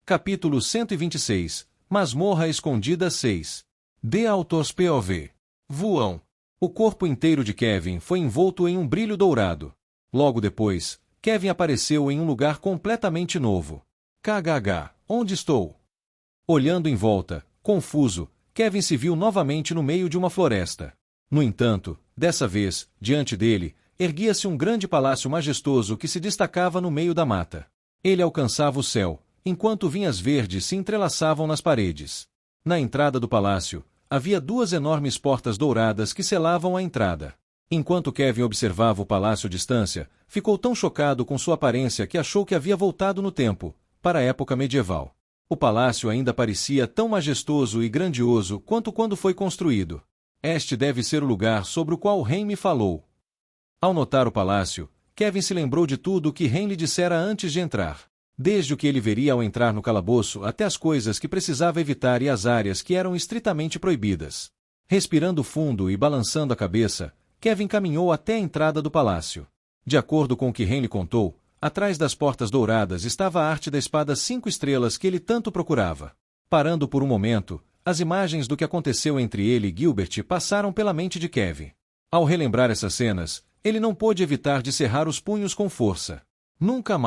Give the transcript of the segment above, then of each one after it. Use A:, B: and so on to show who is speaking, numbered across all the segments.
A: Capítulo 126. Masmorra Escondida 6. The Author's POV. Voam. O corpo inteiro de Kevin foi envolto em um brilho dourado. Logo depois, Kevin apareceu em um lugar completamente novo. KGH, onde estou? Olhando em volta, confuso, Kevin se viu novamente no meio de uma floresta. No entanto, dessa vez, diante dele, erguia-se um grande palácio majestoso que se destacava no meio da mata. Ele alcançava o céu, enquanto vinhas verdes se entrelaçavam nas paredes. Na entrada do palácio, havia duas enormes portas douradas que selavam a entrada. Enquanto Kevin observava o palácio à distância, ficou tão chocado com sua aparência que achou que havia voltado no tempo, para a época medieval. O palácio ainda parecia tão majestoso e grandioso quanto quando foi construído. Este deve ser o lugar sobre o qual o rei me falou. Ao notar o palácio, Kevin se lembrou de tudo o que Ren lhe dissera antes de entrar. Desde o que ele veria ao entrar no calabouço até as coisas que precisava evitar e as áreas que eram estritamente proibidas. Respirando fundo e balançando a cabeça, Kevin caminhou até a entrada do palácio. De acordo com o que Ren lhe contou, atrás das portas douradas estava a arte da espada 5 estrelas que ele tanto procurava. Parando por um momento, as imagens do que aconteceu entre ele e Gilbert passaram pela mente de Kevin. Ao relembrar essas cenas, ele não pôde evitar de cerrar os punhos com força. Nunca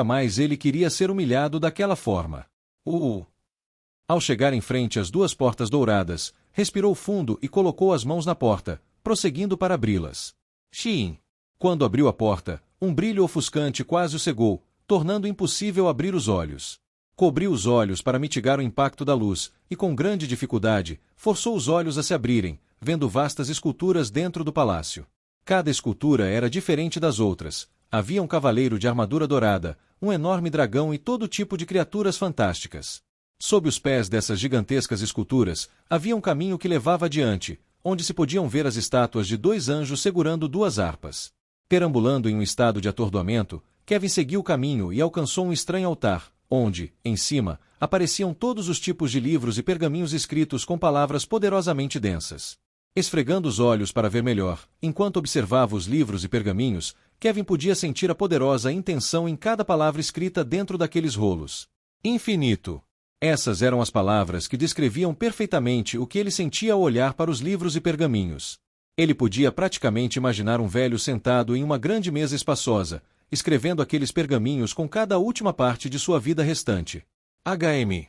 A: mais ele queria ser humilhado daquela forma. Ao chegar em frente às duas portas douradas, respirou fundo e colocou as mãos na porta, prosseguindo para abri-las. Xiim! Quando abriu a porta, um brilho ofuscante quase o cegou, tornando impossível abrir os olhos. Cobriu os olhos para mitigar o impacto da luz, e com grande dificuldade, forçou os olhos a se abrirem, vendo vastas esculturas dentro do palácio. Cada escultura era diferente das outras. Havia um cavaleiro de armadura dourada, um enorme dragão e todo tipo de criaturas fantásticas. Sob os pés dessas gigantescas esculturas, havia um caminho que levava adiante, onde se podiam ver as estátuas de 2 anjos segurando 2 harpas. Perambulando em um estado de atordoamento, Kevin seguiu o caminho e alcançou um estranho altar, onde, em cima, apareciam todos os tipos de livros e pergaminhos escritos com palavras poderosamente densas. Esfregando os olhos para ver melhor, enquanto observava os livros e pergaminhos, Kevin podia sentir a poderosa intenção em cada palavra escrita dentro daqueles rolos. Infinito. Essas eram as palavras que descreviam perfeitamente o que ele sentia ao olhar para os livros e pergaminhos. Ele podia praticamente imaginar um velho sentado em uma grande mesa espaçosa, escrevendo aqueles pergaminhos com cada última parte de sua vida restante. HM.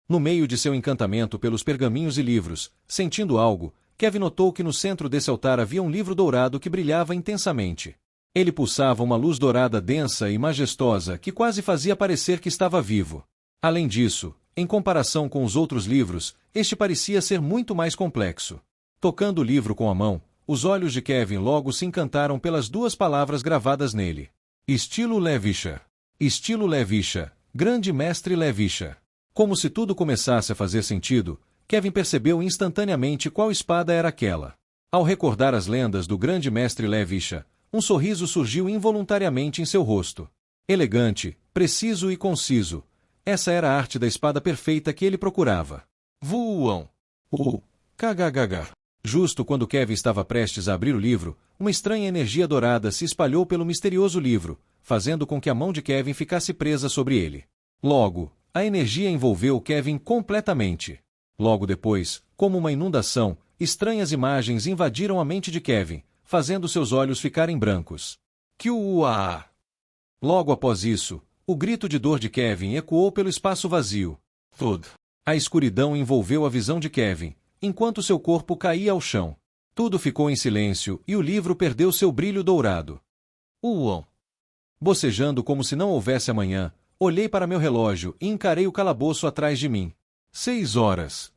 A: No meio de seu encantamento pelos pergaminhos e livros, sentindo algo, Kevin notou que no centro desse altar havia um livro dourado que brilhava intensamente. Ele pulsava uma luz dourada densa e majestosa que quase fazia parecer que estava vivo. Além disso, em comparação com os outros livros, este parecia ser muito mais complexo. Tocando o livro com a mão, os olhos de Kevin logo se encantaram pelas 2 palavras gravadas nele. Estilo Levisha. Estilo Levisha. Grande Mestre Levisha. Como se tudo começasse a fazer sentido, Kevin percebeu instantaneamente qual espada era aquela. Ao recordar as lendas do grande mestre Levisha, um sorriso surgiu involuntariamente em seu rosto. Elegante, preciso e conciso. Essa era a arte da espada perfeita que ele procurava. Voam! KGGH. Justo quando Kevin estava prestes a abrir o livro, uma estranha energia dourada se espalhou pelo misterioso livro, fazendo com que a mão de Kevin ficasse presa sobre ele. Logo, a energia envolveu Kevin completamente. Logo depois, como uma inundação, estranhas imagens invadiram a mente de Kevin, fazendo seus olhos ficarem brancos. Kiuaa! Logo após isso, o grito de dor de Kevin ecoou pelo espaço vazio. Thud! A escuridão envolveu a visão de Kevin, enquanto seu corpo caía ao chão. Tudo ficou em silêncio e o livro perdeu seu brilho dourado. Bocejando como se não houvesse amanhã, olhei para meu relógio e encarei o calabouço atrás de mim. 6 horas.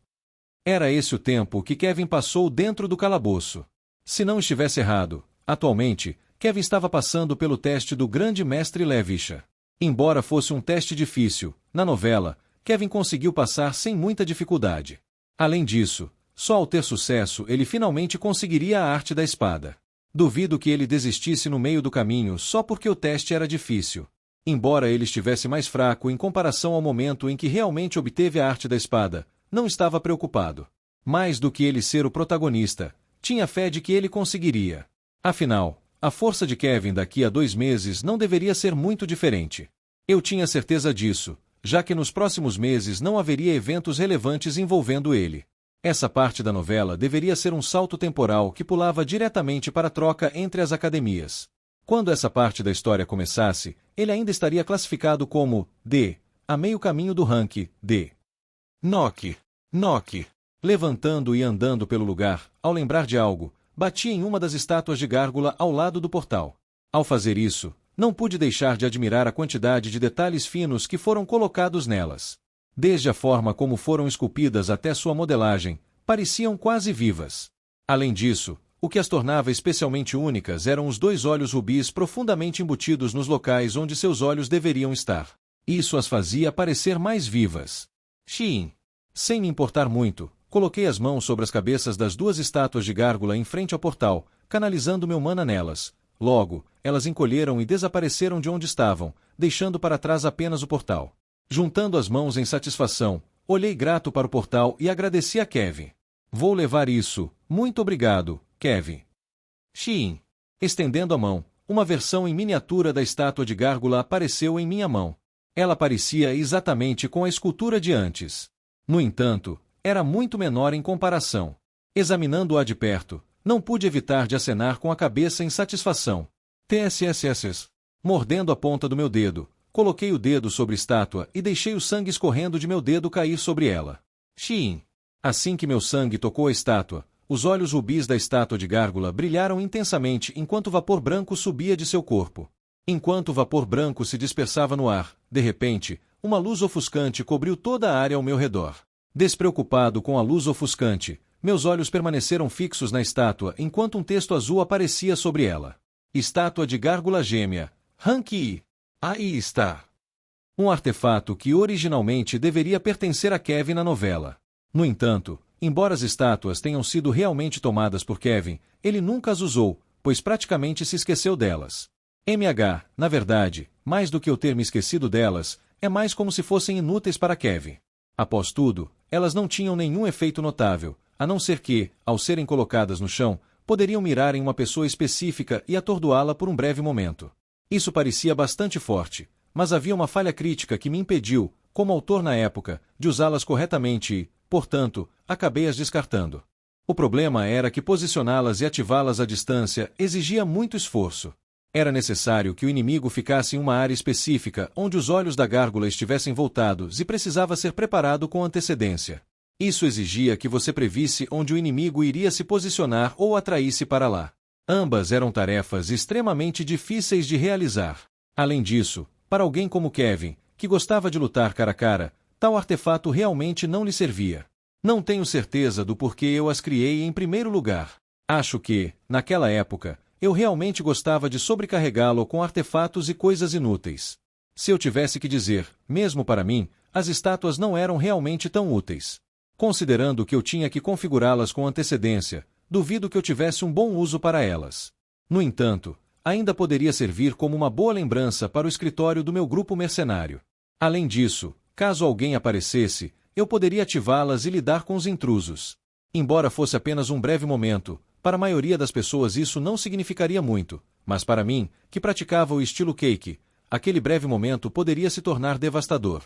A: Era esse o tempo que Kevin passou dentro do calabouço. Se não estivesse errado, atualmente, Kevin estava passando pelo teste do grande mestre Levisha. Embora fosse um teste difícil, na novela, Kevin conseguiu passar sem muita dificuldade. Além disso, só ao ter sucesso ele finalmente conseguiria a arte da espada. Duvido que ele desistisse no meio do caminho só porque o teste era difícil. Embora ele estivesse mais fraco em comparação ao momento em que realmente obteve a arte da espada, não estava preocupado. Mais do que ele ser o protagonista, tinha fé de que ele conseguiria. Afinal, a força de Kevin daqui a 2 meses não deveria ser muito diferente. Eu tinha certeza disso, já que nos próximos meses não haveria eventos relevantes envolvendo ele. Essa parte da novela deveria ser um salto temporal que pulava diretamente para a troca entre as academias. Quando essa parte da história começasse, ele ainda estaria classificado como D, a meio caminho do ranking D. Nock. Levantando e andando pelo lugar, ao lembrar de algo, bati em uma das estátuas de gárgula ao lado do portal. Ao fazer isso, não pude deixar de admirar a quantidade de detalhes finos que foram colocados nelas. Desde a forma como foram esculpidas até sua modelagem, pareciam quase vivas. Além disso, o que as tornava especialmente únicas eram os 2 olhos rubis profundamente embutidos nos locais onde seus olhos deveriam estar. Isso as fazia parecer mais vivas. Sem me importar muito, coloquei as mãos sobre as cabeças das 2 estátuas de gárgula em frente ao portal, canalizando meu mana nelas. Logo, elas encolheram e desapareceram de onde estavam, deixando para trás apenas o portal. Juntando as mãos em satisfação, olhei grato para o portal e agradeci a Kevin. Vou levar isso, muito obrigado, Kevin. Estendendo a mão, uma versão em miniatura da estátua de gárgula apareceu em minha mão. Ela parecia exatamente com a escultura de antes. No entanto, era muito menor em comparação. Examinando-a de perto, não pude evitar de acenar com a cabeça em satisfação. TSSS. Mordendo a ponta do meu dedo, coloquei o dedo sobre a estátua e deixei o sangue escorrendo de meu dedo cair sobre ela. Assim que meu sangue tocou a estátua, os olhos rubis da estátua de gárgula brilharam intensamente enquanto o vapor branco subia de seu corpo. Enquanto o vapor branco se dispersava no ar, de repente, uma luz ofuscante cobriu toda a área ao meu redor. Despreocupado com a luz ofuscante, meus olhos permaneceram fixos na estátua enquanto um texto azul aparecia sobre ela. Estátua de gárgula gêmea. Rank. Aí está. Um artefato que originalmente deveria pertencer a Kevin na novela. No entanto, embora as estátuas tenham sido realmente tomadas por Kevin, ele nunca as usou, pois praticamente se esqueceu delas. Na verdade, mais do que eu ter me esquecido delas, é mais como se fossem inúteis para Kevin. Após tudo, elas não tinham nenhum efeito notável, a não ser que, ao serem colocadas no chão, poderiam mirar em uma pessoa específica e atordoá-la por um breve momento. Isso parecia bastante forte, mas havia uma falha crítica que me impediu, como autor na época, de usá-las corretamente e, portanto, acabei as descartando. O problema era que posicioná-las e ativá-las à distância exigia muito esforço. Era necessário que o inimigo ficasse em uma área específica onde os olhos da gárgula estivessem voltados e precisava ser preparado com antecedência. Isso exigia que você previsse onde o inimigo iria se posicionar ou atraísse para lá. Ambas eram tarefas extremamente difíceis de realizar. Além disso, para alguém como Kevin, que gostava de lutar cara a cara, tal artefato realmente não lhe servia. Não tenho certeza do porquê eu as criei em primeiro lugar. Acho que, naquela época, eu realmente gostava de sobrecarregá-lo com artefatos e coisas inúteis. Se eu tivesse que dizer, mesmo para mim, as estátuas não eram realmente tão úteis. Considerando que eu tinha que configurá-las com antecedência, duvido que eu tivesse um bom uso para elas. No entanto, ainda poderia servir como uma boa lembrança para o escritório do meu grupo mercenário. Além disso, caso alguém aparecesse, eu poderia ativá-las e lidar com os intrusos. Embora fosse apenas um breve momento, para a maioria das pessoas isso não significaria muito, mas para mim, que praticava o estilo Cake, aquele breve momento poderia se tornar devastador.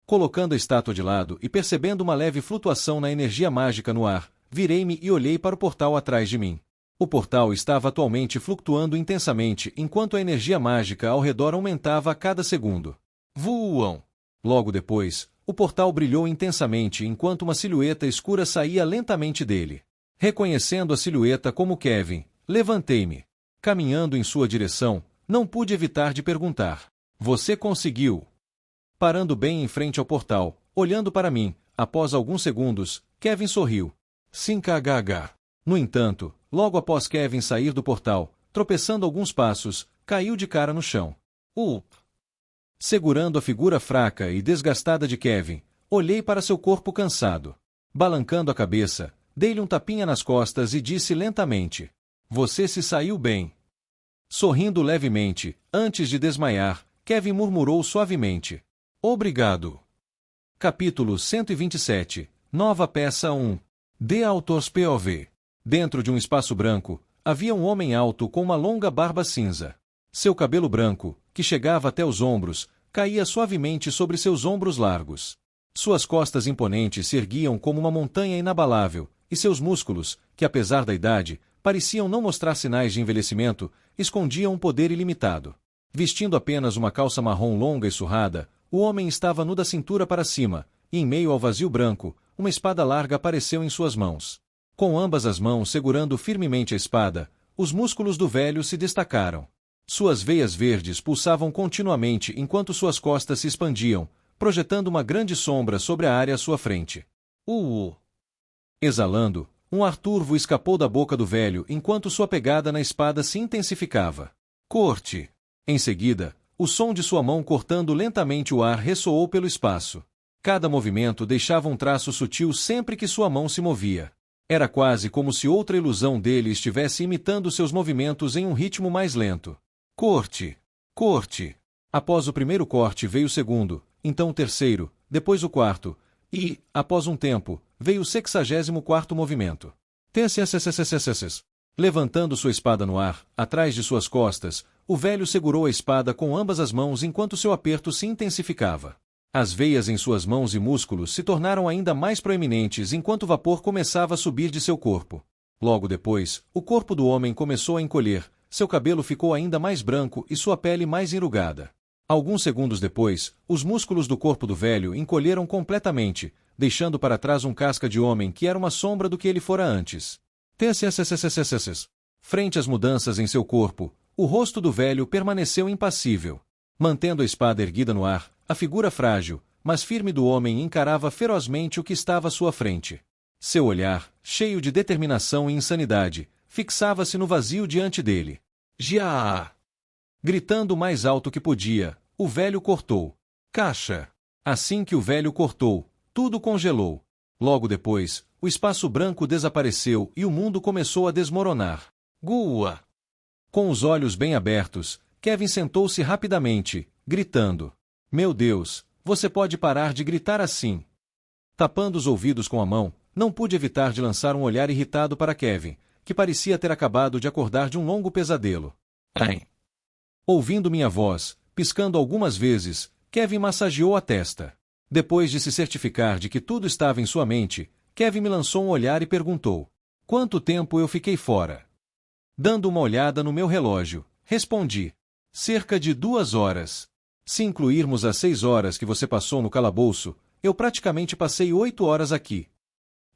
A: Colocando a estátua de lado e percebendo uma leve flutuação na energia mágica no ar, virei-me e olhei para o portal atrás de mim. O portal estava atualmente flutuando intensamente enquanto a energia mágica ao redor aumentava a cada segundo. Voam! Logo depois, o portal brilhou intensamente enquanto uma silhueta escura saía lentamente dele. Reconhecendo a silhueta como Kevin, levantei-me. Caminhando em sua direção, não pude evitar de perguntar: "Você conseguiu?" Parando bem em frente ao portal, olhando para mim, após alguns segundos, Kevin sorriu. Sim, kgh. No entanto, logo após Kevin sair do portal, tropeçando alguns passos, caiu de cara no chão. Segurando a figura fraca e desgastada de Kevin, olhei para seu corpo cansado. Balancando a cabeça, dei-lhe um tapinha nas costas e disse lentamente: "Você se saiu bem." Sorrindo levemente, antes de desmaiar, Kevin murmurou suavemente: "Obrigado." Capítulo 127. Nova peça 1. The Author's POV. Dentro de um espaço branco, havia um homem alto com uma longa barba cinza. Seu cabelo branco, que chegava até os ombros, caía suavemente sobre seus ombros largos. Suas costas imponentes se erguiam como uma montanha inabalável, e seus músculos, que apesar da idade, pareciam não mostrar sinais de envelhecimento, escondiam um poder ilimitado. Vestindo apenas uma calça marrom longa e surrada, o homem estava nu da cintura para cima, e em meio ao vazio branco, uma espada larga apareceu em suas mãos. Com ambas as mãos segurando firmemente a espada, os músculos do velho se destacaram. Suas veias verdes pulsavam continuamente enquanto suas costas se expandiam, projetando uma grande sombra sobre a área à sua frente. Exalando, um ar turvo escapou da boca do velho enquanto sua pegada na espada se intensificava. Corte! Em seguida, o som de sua mão cortando lentamente o ar ressoou pelo espaço. Cada movimento deixava um traço sutil sempre que sua mão se movia. Era quase como se outra ilusão dele estivesse imitando seus movimentos em um ritmo mais lento. Corte! Corte! Após o primeiro corte veio o segundo, então o terceiro, depois o quarto, e, após um tempo, veio o 64º movimento. Levantando sua espada no ar, atrás de suas costas, o velho segurou a espada com ambas as mãos enquanto seu aperto se intensificava. As veias em suas mãos e músculos se tornaram ainda mais proeminentes enquanto o vapor começava a subir de seu corpo. Logo depois, o corpo do homem começou a encolher, seu cabelo ficou ainda mais branco e sua pele mais enrugada. Alguns segundos depois, os músculos do corpo do velho encolheram completamente, deixando para trás um casca de homem que era uma sombra do que ele fora antes. Frente às mudanças em seu corpo, o rosto do velho permaneceu impassível. Mantendo a espada erguida no ar, a figura frágil, mas firme do homem encarava ferozmente o que estava à sua frente. Seu olhar, cheio de determinação e insanidade, fixava-se no vazio diante dele. Já! Gritando o mais alto que podia, o velho cortou. Caixa! Assim que o velho cortou, tudo congelou. Logo depois, o espaço branco desapareceu e o mundo começou a desmoronar. Gua! Com os olhos bem abertos, Kevin sentou-se rapidamente, gritando. Meu Deus, você pode parar de gritar assim. Tapando os ouvidos com a mão, não pude evitar de lançar um olhar irritado para Kevin, que parecia ter acabado de acordar de um longo pesadelo. Ai! Ouvindo minha voz, piscando algumas vezes, Kevin massageou a testa. Depois de se certificar de que tudo estava em sua mente, Kevin me lançou um olhar e perguntou. Quanto tempo eu fiquei fora? Dando uma olhada no meu relógio, respondi. Cerca de 2 horas. Se incluirmos as 6 horas que você passou no calabouço, eu praticamente passei 8 horas aqui.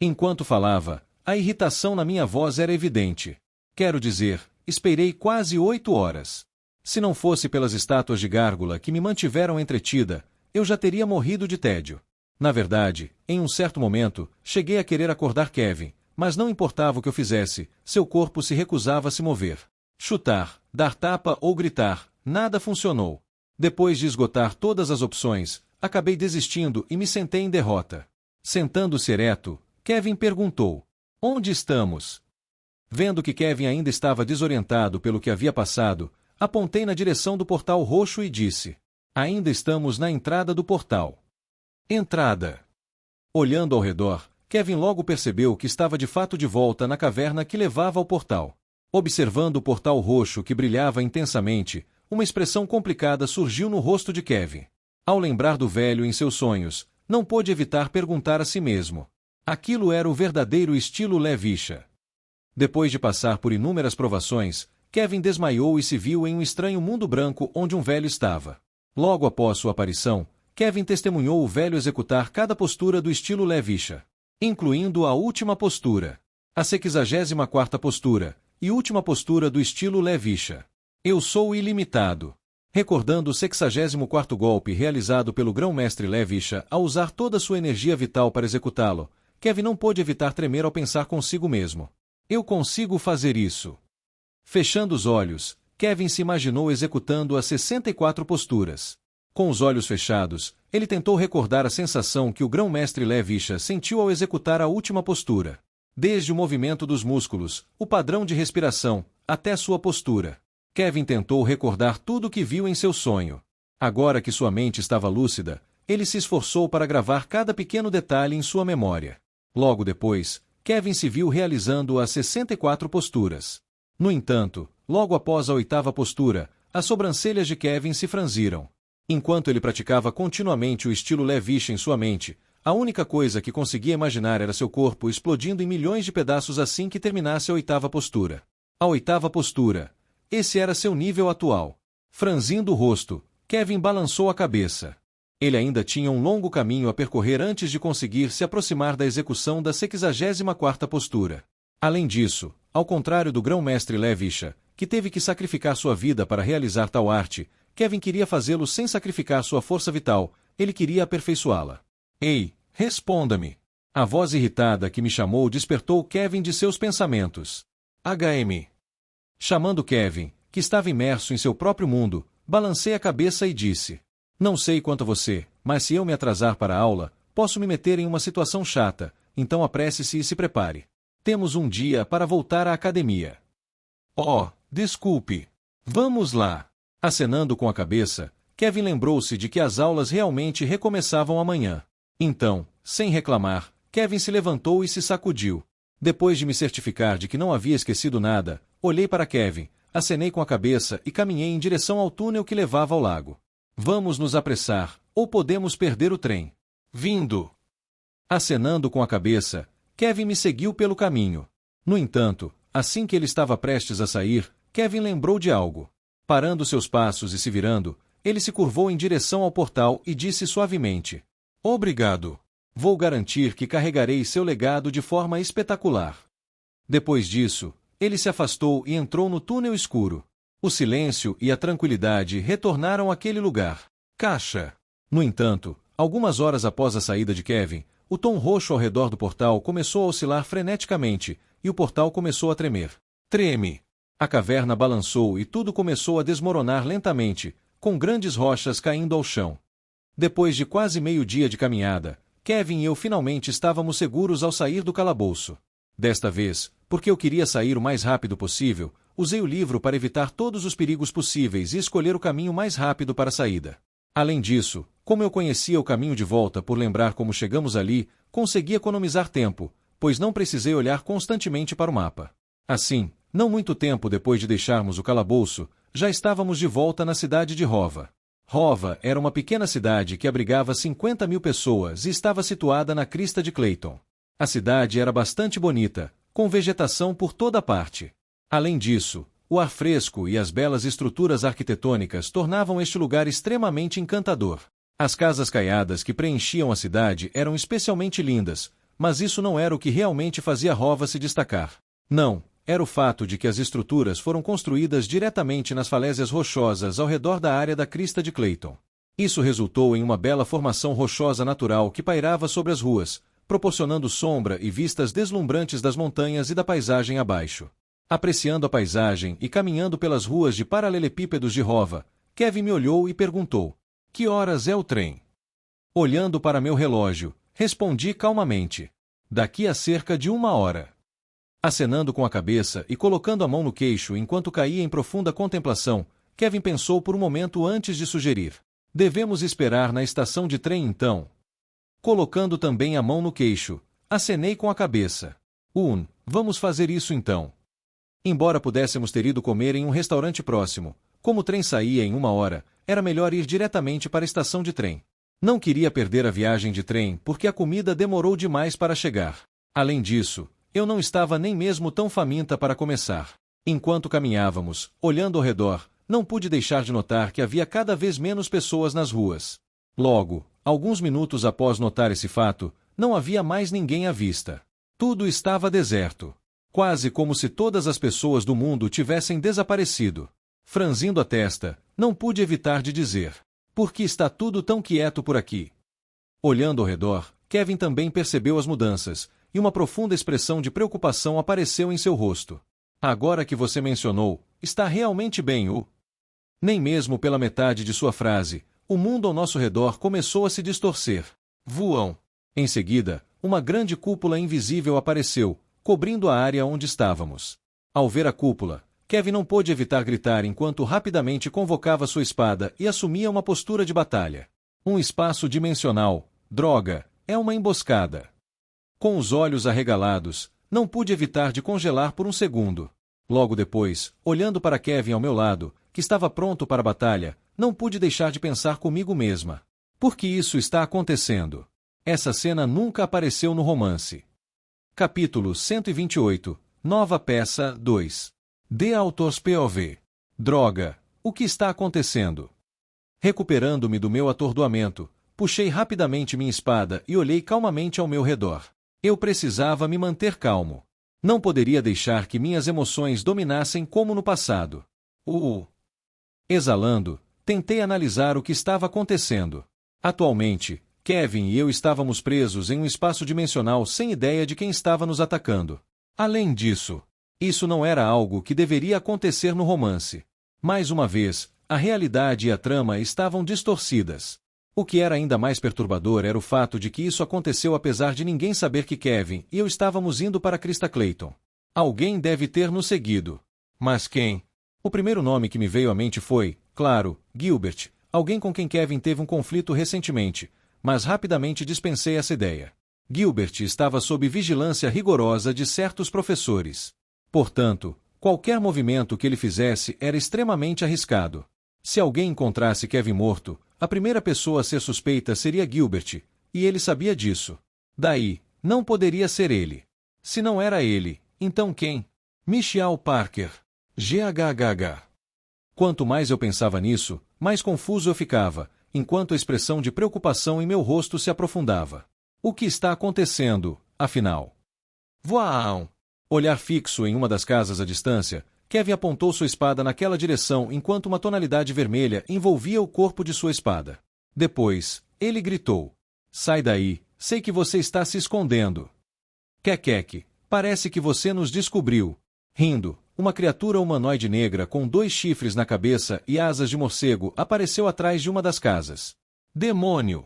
A: Enquanto falava, a irritação na minha voz era evidente. Quero dizer, esperei quase 8 horas. Se não fosse pelas estátuas de gárgula que me mantiveram entretida, eu já teria morrido de tédio. Na verdade, em um certo momento, cheguei a querer acordar Kevin, mas não importava o que eu fizesse, seu corpo se recusava a se mover. Chutar, dar tapa ou gritar, nada funcionou. Depois de esgotar todas as opções, acabei desistindo e me sentei em derrota. Sentando-se ereto, Kevin perguntou. Onde estamos? Vendo que Kevin ainda estava desorientado pelo que havia passado, apontei na direção do portal roxo e disse. Ainda estamos na entrada do portal. Entrada. Olhando ao redor, Kevin logo percebeu que estava de fato de volta na caverna que levava ao portal. Observando o portal roxo que brilhava intensamente, uma expressão complicada surgiu no rosto de Kevin. Ao lembrar do velho em seus sonhos, não pôde evitar perguntar a si mesmo. Aquilo era o verdadeiro estilo Levisha. Depois de passar por inúmeras provações, Kevin desmaiou e se viu em um estranho mundo branco onde um velho estava. Logo após sua aparição, Kevin testemunhou o velho executar cada postura do estilo Levisha, incluindo a última postura, a 64ª postura, e última postura do estilo Levisha. Eu sou ilimitado. Recordando o 64º golpe realizado pelo grão-mestre Levisha ao usar toda sua energia vital para executá-lo, Kevin não pôde evitar tremer ao pensar consigo mesmo. Eu consigo fazer isso. Fechando os olhos, Kevin se imaginou executando as 64 posturas. Com os olhos fechados, ele tentou recordar a sensação que o grão-mestre Levisha sentiu ao executar a última postura. Desde o movimento dos músculos, o padrão de respiração, até sua postura. Kevin tentou recordar tudo o que viu em seu sonho. Agora que sua mente estava lúcida, ele se esforçou para gravar cada pequeno detalhe em sua memória. Logo depois, Kevin se viu realizando as 64 posturas. No entanto, logo após a 8ª postura, as sobrancelhas de Kevin se franziram. Enquanto ele praticava continuamente o estilo Levish em sua mente, a única coisa que conseguia imaginar era seu corpo explodindo em milhões de pedaços assim que terminasse a oitava postura. A oitava postura. Esse era seu nível atual. Franzindo o rosto, Kevin balançou a cabeça. Ele ainda tinha um longo caminho a percorrer antes de conseguir se aproximar da execução da 64ª postura. Além disso, ao contrário do grão-mestre Levisha, que teve que sacrificar sua vida para realizar tal arte, Kevin queria fazê-lo sem sacrificar sua força vital, ele queria aperfeiçoá-la. Ei, responda-me! A voz irritada que me chamou despertou Kevin de seus pensamentos. HM. Chamando Kevin, que estava imerso em seu próprio mundo, balancei a cabeça e disse: Não sei quanto a você, mas se eu me atrasar para a aula, posso me meter em uma situação chata, então apresse-se e se prepare. Temos um dia para voltar à academia. Oh, desculpe. Vamos lá. Acenando com a cabeça, Kevin lembrou-se de que as aulas realmente recomeçavam amanhã. Então, sem reclamar, Kevin se levantou e se sacudiu. Depois de me certificar de que não havia esquecido nada, olhei para Kevin, acenei com a cabeça e caminhei em direção ao túnel que levava ao lago. Vamos nos apressar, ou podemos perder o trem. Vindo. Acenando com a cabeça, Kevin me seguiu pelo caminho. No entanto, assim que ele estava prestes a sair, Kevin lembrou de algo. Parando seus passos e se virando, ele se curvou em direção ao portal e disse suavemente: Obrigado. Vou garantir que carregarei seu legado de forma espetacular. Depois disso, ele se afastou e entrou no túnel escuro. O silêncio e a tranquilidade retornaram àquele lugar. Caixa. No entanto, algumas horas após a saída de Kevin, o tom roxo ao redor do portal começou a oscilar freneticamente, e o portal começou a tremer. Treme! A caverna balançou e tudo começou a desmoronar lentamente, com grandes rochas caindo ao chão. Depois de quase meio-dia de caminhada, Kevin e eu finalmente estávamos seguros ao sair do calabouço. Desta vez, porque eu queria sair o mais rápido possível, usei o livro para evitar todos os perigos possíveis e escolher o caminho mais rápido para a saída. Além disso, como eu conhecia o caminho de volta por lembrar como chegamos ali, consegui economizar tempo, pois não precisei olhar constantemente para o mapa. Assim, não muito tempo depois de deixarmos o calabouço, já estávamos de volta na cidade de Hova. Hova era uma pequena cidade que abrigava 50.000 pessoas e estava situada na crista de Clayton. A cidade era bastante bonita, com vegetação por toda parte. Além disso, o ar fresco e as belas estruturas arquitetônicas tornavam este lugar extremamente encantador. As casas caiadas que preenchiam a cidade eram especialmente lindas, mas isso não era o que realmente fazia Hova se destacar. Não, era o fato de que as estruturas foram construídas diretamente nas falésias rochosas ao redor da área da crista de Clayton. Isso resultou em uma bela formação rochosa natural que pairava sobre as ruas, proporcionando sombra e vistas deslumbrantes das montanhas e da paisagem abaixo. Apreciando a paisagem e caminhando pelas ruas de paralelepípedos de Hova, Kevin me olhou e perguntou: Que horas é o trem? Olhando para meu relógio, respondi calmamente: Daqui a cerca de 1 hora. Acenando com a cabeça e colocando a mão no queixo enquanto caía em profunda contemplação, Kevin pensou por um momento antes de sugerir: Devemos esperar na estação de trem então. Colocando também a mão no queixo, acenei com a cabeça. Vamos fazer isso então. Embora pudéssemos ter ido comer em um restaurante próximo, como o trem saía em 1 hora, era melhor ir diretamente para a estação de trem. Não queria perder a viagem de trem porque a comida demorou demais para chegar. Além disso, eu não estava nem mesmo tão faminta para começar. Enquanto caminhávamos, olhando ao redor, não pude deixar de notar que havia cada vez menos pessoas nas ruas. Logo, alguns minutos após notar esse fato, não havia mais ninguém à vista. Tudo estava deserto. Quase como se todas as pessoas do mundo tivessem desaparecido. Franzindo a testa, não pude evitar de dizer: Por que está tudo tão quieto por aqui? Olhando ao redor, Kevin também percebeu as mudanças, e uma profunda expressão de preocupação apareceu em seu rosto. Agora que você mencionou, está realmente bem Nem mesmo pela metade de sua frase, o mundo ao nosso redor começou a se distorcer. Voam. Em seguida, uma grande cúpula invisível apareceu, cobrindo a área onde estávamos. Ao ver a cúpula, Kevin não pôde evitar gritar enquanto rapidamente convocava sua espada e assumia uma postura de batalha. Um espaço dimensional. Droga, é uma emboscada. Com os olhos arregalados, não pude evitar de congelar por um segundo. Logo depois, olhando para Kevin ao meu lado, que estava pronto para a batalha, não pude deixar de pensar comigo mesma. Por que isso está acontecendo? Essa cena nunca apareceu no romance. Capítulo 128, Nova Peça 2. The Author's POV. Droga, o que está acontecendo? Recuperando-me do meu atordoamento, puxei rapidamente minha espada e olhei calmamente ao meu redor. Eu precisava me manter calmo. Não poderia deixar que minhas emoções dominassem como no passado. Exalando, tentei analisar o que estava acontecendo. Atualmente, Kevin e eu estávamos presos em um espaço dimensional sem ideia de quem estava nos atacando. Além disso, isso não era algo que deveria acontecer no romance. Mais uma vez, a realidade e a trama estavam distorcidas. O que era ainda mais perturbador era o fato de que isso aconteceu apesar de ninguém saber que Kevin e eu estávamos indo para Krista Clayton. Alguém deve ter nos seguido. Mas quem? O primeiro nome que me veio à mente foi, claro, Gilbert, alguém com quem Kevin teve um conflito recentemente, mas rapidamente dispensei essa ideia. Gilbert estava sob vigilância rigorosa de certos professores. Portanto, qualquer movimento que ele fizesse era extremamente arriscado. Se alguém encontrasse Kevin morto, a primeira pessoa a ser suspeita seria Gilbert, e ele sabia disso. Daí, não poderia ser ele. Se não era ele, então quem? Michael Parker. GHGH. Quanto mais eu pensava nisso, mais confuso eu ficava, enquanto a expressão de preocupação em meu rosto se aprofundava. O que está acontecendo, afinal? Voam! Olhar fixo em uma das casas à distância, Kevin apontou sua espada naquela direção enquanto uma tonalidade vermelha envolvia o corpo de sua espada. Depois, ele gritou. Sai daí, sei que você está se escondendo. Kekek, parece que você nos descobriu. Rindo, uma criatura humanoide negra com 2 chifres na cabeça e asas de morcego apareceu atrás de uma das casas. Demônio!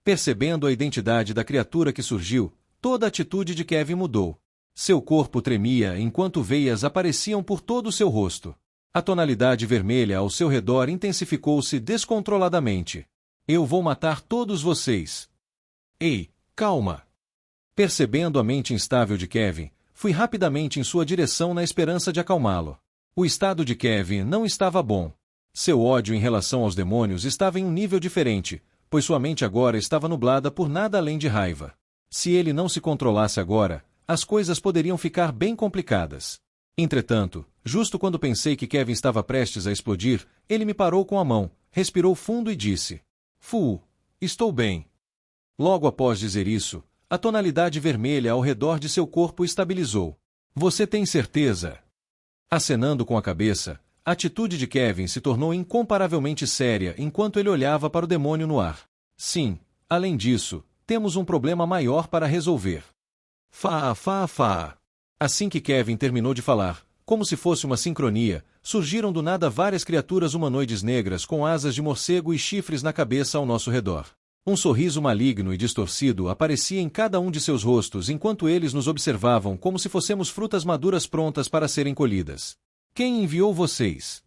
A: Percebendo a identidade da criatura que surgiu, toda a atitude de Kevin mudou. Seu corpo tremia enquanto veias apareciam por todo o seu rosto. A tonalidade vermelha ao seu redor intensificou-se descontroladamente. Eu vou matar todos vocês. Ei, calma! Percebendo a mente instável de Kevin, fui rapidamente em sua direção na esperança de acalmá-lo. O estado de Kevin não estava bom. Seu ódio em relação aos demônios estava em um nível diferente, pois sua mente agora estava nublada por nada além de raiva. Se ele não se controlasse agora, as coisas poderiam ficar bem complicadas. Entretanto, justo quando pensei que Kevin estava prestes a explodir, ele me parou com a mão, respirou fundo e disse: estou bem. Logo após dizer isso, a tonalidade vermelha ao redor de seu corpo estabilizou. Você tem certeza? Acenando com a cabeça, a atitude de Kevin se tornou incomparavelmente séria enquanto ele olhava para o demônio no ar. Sim, além disso, temos um problema maior para resolver. Assim que Kevin terminou de falar, como se fosse uma sincronia, surgiram do nada várias criaturas humanoides negras com asas de morcego e chifres na cabeça ao nosso redor. Um sorriso maligno e distorcido aparecia em cada um de seus rostos enquanto eles nos observavam como se fossemos frutas maduras prontas para serem colhidas. Quem enviou vocês?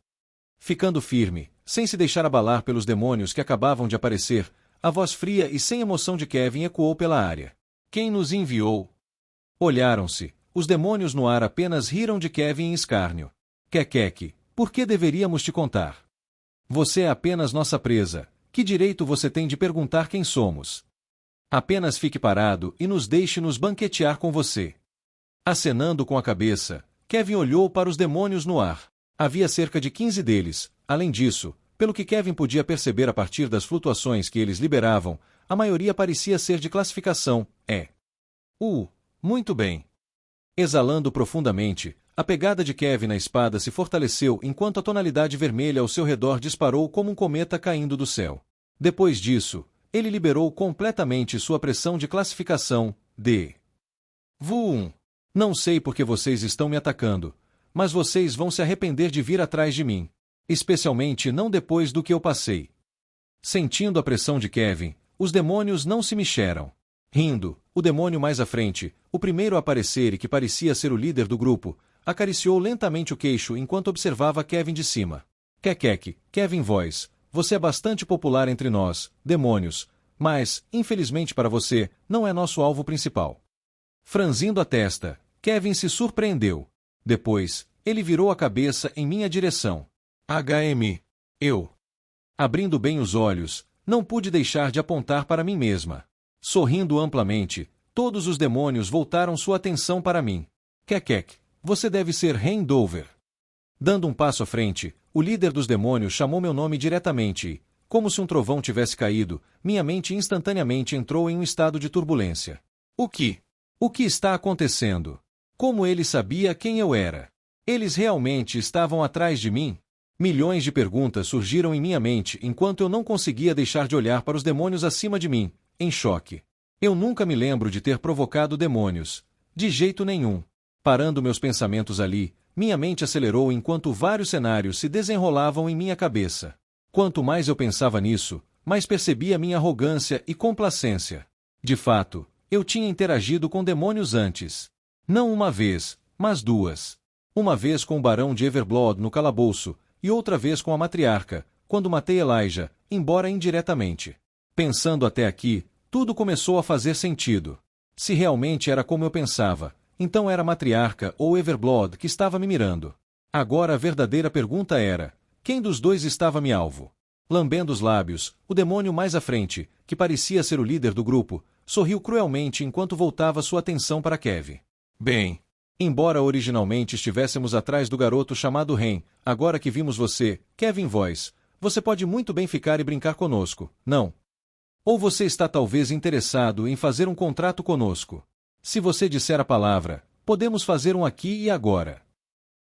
A: Ficando firme, sem se deixar abalar pelos demônios que acabavam de aparecer, a voz fria e sem emoção de Kevin ecoou pela área. Quem nos enviou? Olharam-se. Os demônios no ar apenas riram de Kevin em escárnio. Kekek, por que deveríamos te contar? Você é apenas nossa presa. Que direito você tem de perguntar quem somos? Apenas fique parado e nos deixe nos banquetear com você. Acenando com a cabeça, Kevin olhou para os demônios no ar. Havia cerca de 15 deles. Além disso, pelo que Kevin podia perceber a partir das flutuações que eles liberavam, a maioria parecia ser de classificação E. Muito bem. Exalando profundamente, a pegada de Kevin na espada se fortaleceu enquanto a tonalidade vermelha ao seu redor disparou como um cometa caindo do céu. Depois disso, ele liberou completamente sua pressão de classificação D. Não sei por que vocês estão me atacando, mas vocês vão se arrepender de vir atrás de mim. Especialmente não depois do que eu passei. Sentindo a pressão de Kevin, os demônios não se mexeram. Rindo, o demônio mais à frente, o primeiro a aparecer e que parecia ser o líder do grupo, acariciou lentamente o queixo enquanto observava Kevin de cima. Kekek, Kevin Voice, você é bastante popular entre nós, demônios, mas, infelizmente para você, não é nosso alvo principal. Franzindo a testa, Kevin se surpreendeu. Depois, ele virou a cabeça em minha direção. Eu. Abrindo bem os olhos, não pude deixar de apontar para mim mesma. Sorrindo amplamente, todos os demônios voltaram sua atenção para mim. Kekek, você deve ser Dover. Dando um passo à frente, o líder dos demônios chamou meu nome diretamente e, como se um trovão tivesse caído, minha mente instantaneamente entrou em um estado de turbulência. O que? O que está acontecendo? Como ele sabia quem eu era? Eles realmente estavam atrás de mim? Milhões de perguntas surgiram em minha mente enquanto eu não conseguia deixar de olhar para os demônios acima de mim, em choque. Eu nunca me lembro de ter provocado demônios. De jeito nenhum. Parando meus pensamentos ali, minha mente acelerou enquanto vários cenários se desenrolavam em minha cabeça. Quanto mais eu pensava nisso, mais percebia minha arrogância e complacência. De fato, eu tinha interagido com demônios antes. Não uma vez, mas duas. Uma vez com o barão de Everblood no calabouço, e outra vez com a matriarca, quando matei Elijah, embora indiretamente. Pensando até aqui, tudo começou a fazer sentido. Se realmente era como eu pensava, então era a matriarca ou Everblood que estava me mirando. Agora a verdadeira pergunta era, quem dos dois estava me alvo? Lambendo os lábios, o demônio mais à frente, que parecia ser o líder do grupo, sorriu cruelmente enquanto voltava sua atenção para Kevin. Bem, embora originalmente estivéssemos atrás do garoto chamado Ren, agora que vimos você, Kevin Voice, você pode muito bem ficar e brincar conosco, não? Ou você está talvez interessado em fazer um contrato conosco? Se você disser a palavra, podemos fazer um aqui e agora.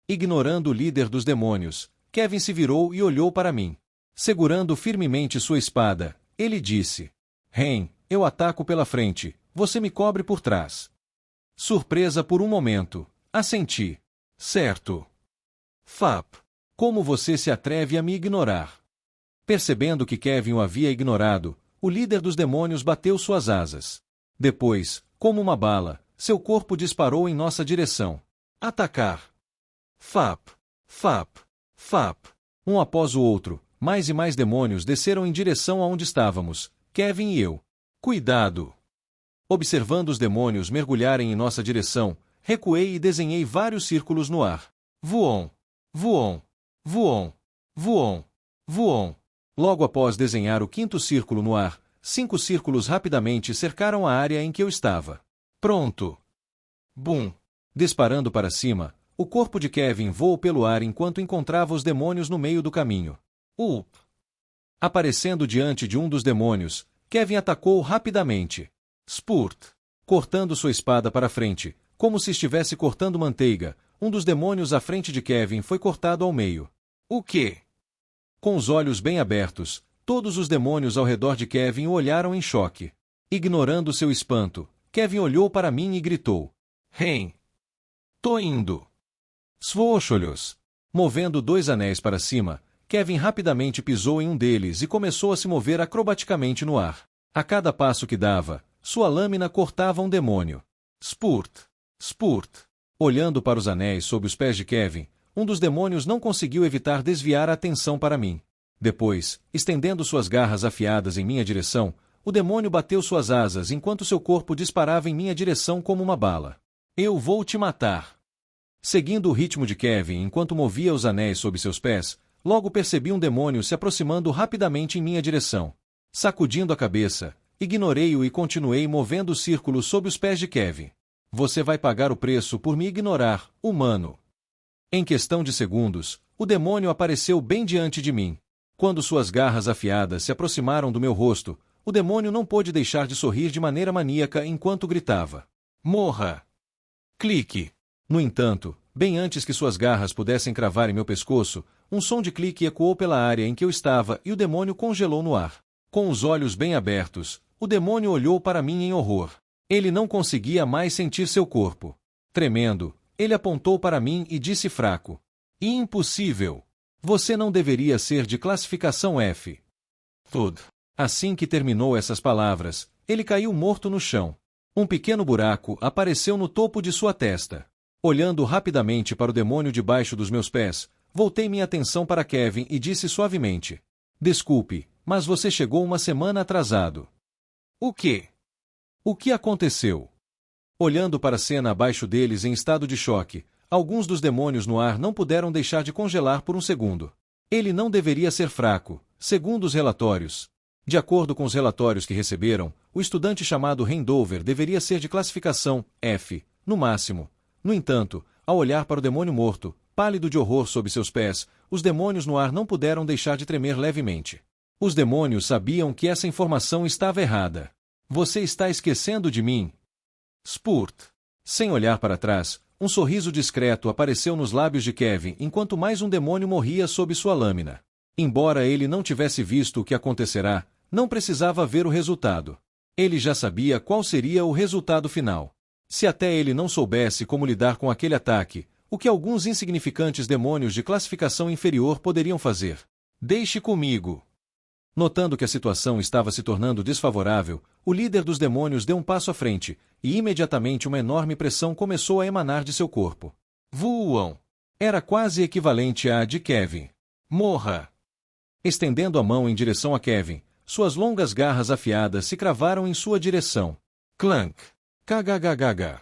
A: Ignorando o líder dos demônios, Kevin se virou e olhou para mim. Segurando firmemente sua espada, ele disse: Ren, eu ataco pela frente, você me cobre por trás. Surpresa por um momento, assenti. Certo. Fap. Como você se atreve a me ignorar? Percebendo que Kevin o havia ignorado, o líder dos demônios bateu suas asas. Depois, como uma bala, seu corpo disparou em nossa direção. Atacar. Fap. Fap. Fap. Um após o outro, mais e mais demônios desceram em direção aonde estávamos, Kevin e eu. Cuidado! Observando os demônios mergulharem em nossa direção, recuei e desenhei vários círculos no ar. Voon! Voon! Voon! Voon! Voon! Logo após desenhar o quinto círculo no ar, 5 círculos rapidamente cercaram a área em que eu estava. Pronto! Bum! Disparando para cima, o corpo de Kevin voou pelo ar enquanto encontrava os demônios no meio do caminho. Aparecendo diante de um dos demônios, Kevin atacou rapidamente. Spurt! Cortando sua espada para frente, como se estivesse cortando manteiga, um dos demônios à frente de Kevin foi cortado ao meio. O quê? Com os olhos bem abertos, todos os demônios ao redor de Kevin o olharam em choque. Ignorando seu espanto, Kevin olhou para mim e gritou: Ren! Tô indo! Svoxolhos! Movendo 2 anéis para cima, Kevin rapidamente pisou em um deles e começou a se mover acrobaticamente no ar. A cada passo que dava, sua lâmina cortava um demônio. Spurt! Spurt! Olhando para os anéis sob os pés de Kevin, um dos demônios não conseguiu evitar desviar a atenção para mim. Depois, estendendo suas garras afiadas em minha direção, o demônio bateu suas asas enquanto seu corpo disparava em minha direção como uma bala. Eu vou te matar! Seguindo o ritmo de Kevin enquanto movia os anéis sob seus pés, logo percebi um demônio se aproximando rapidamente em minha direção. Sacudindo a cabeça, ignorei-o e continuei movendo o círculo sob os pés de Kevin. Você vai pagar o preço por me ignorar, humano. Em questão de segundos, o demônio apareceu bem diante de mim. Quando suas garras afiadas se aproximaram do meu rosto, o demônio não pôde deixar de sorrir de maneira maníaca enquanto gritava: Morra! Clique! No entanto, bem antes que suas garras pudessem cravar em meu pescoço, um som de clique ecoou pela área em que eu estava e o demônio congelou no ar. Com os olhos bem abertos, o demônio olhou para mim em horror. Ele não conseguia mais sentir seu corpo. Tremendo, ele apontou para mim e disse fraco: Impossível! Você não deveria ser de classificação F. Tudo. Assim que terminou essas palavras, ele caiu morto no chão. Um pequeno buraco apareceu no topo de sua testa. Olhando rapidamente para o demônio debaixo dos meus pés, voltei minha atenção para Kevin e disse suavemente: Desculpe, mas você chegou uma semana atrasado. O quê? O que aconteceu? Olhando para a cena abaixo deles em estado de choque, alguns dos demônios no ar não puderam deixar de congelar por um segundo. Ele não deveria ser fraco, segundo os relatórios. De acordo com os relatórios que receberam, o estudante chamado Rendover deveria ser de classificação F, no máximo. No entanto, ao olhar para o demônio morto, pálido de horror sob seus pés, os demônios no ar não puderam deixar de tremer levemente. Os demônios sabiam que essa informação estava errada. Você está esquecendo de mim? Spurt. Sem olhar para trás, um sorriso discreto apareceu nos lábios de Kevin enquanto mais um demônio morria sob sua lâmina. Embora ele não tivesse visto o que acontecerá, não precisava ver o resultado. Ele já sabia qual seria o resultado final. Se até ele não soubesse como lidar com aquele ataque, o que alguns insignificantes demônios de classificação inferior poderiam fazer? Deixe comigo. Notando que a situação estava se tornando desfavorável, o líder dos demônios deu um passo à frente, e imediatamente uma enorme pressão começou a emanar de seu corpo. Voam! Era quase equivalente à de Kevin. Morra! Estendendo a mão em direção a Kevin, suas longas garras afiadas se cravaram em sua direção. Clank! Kggggg!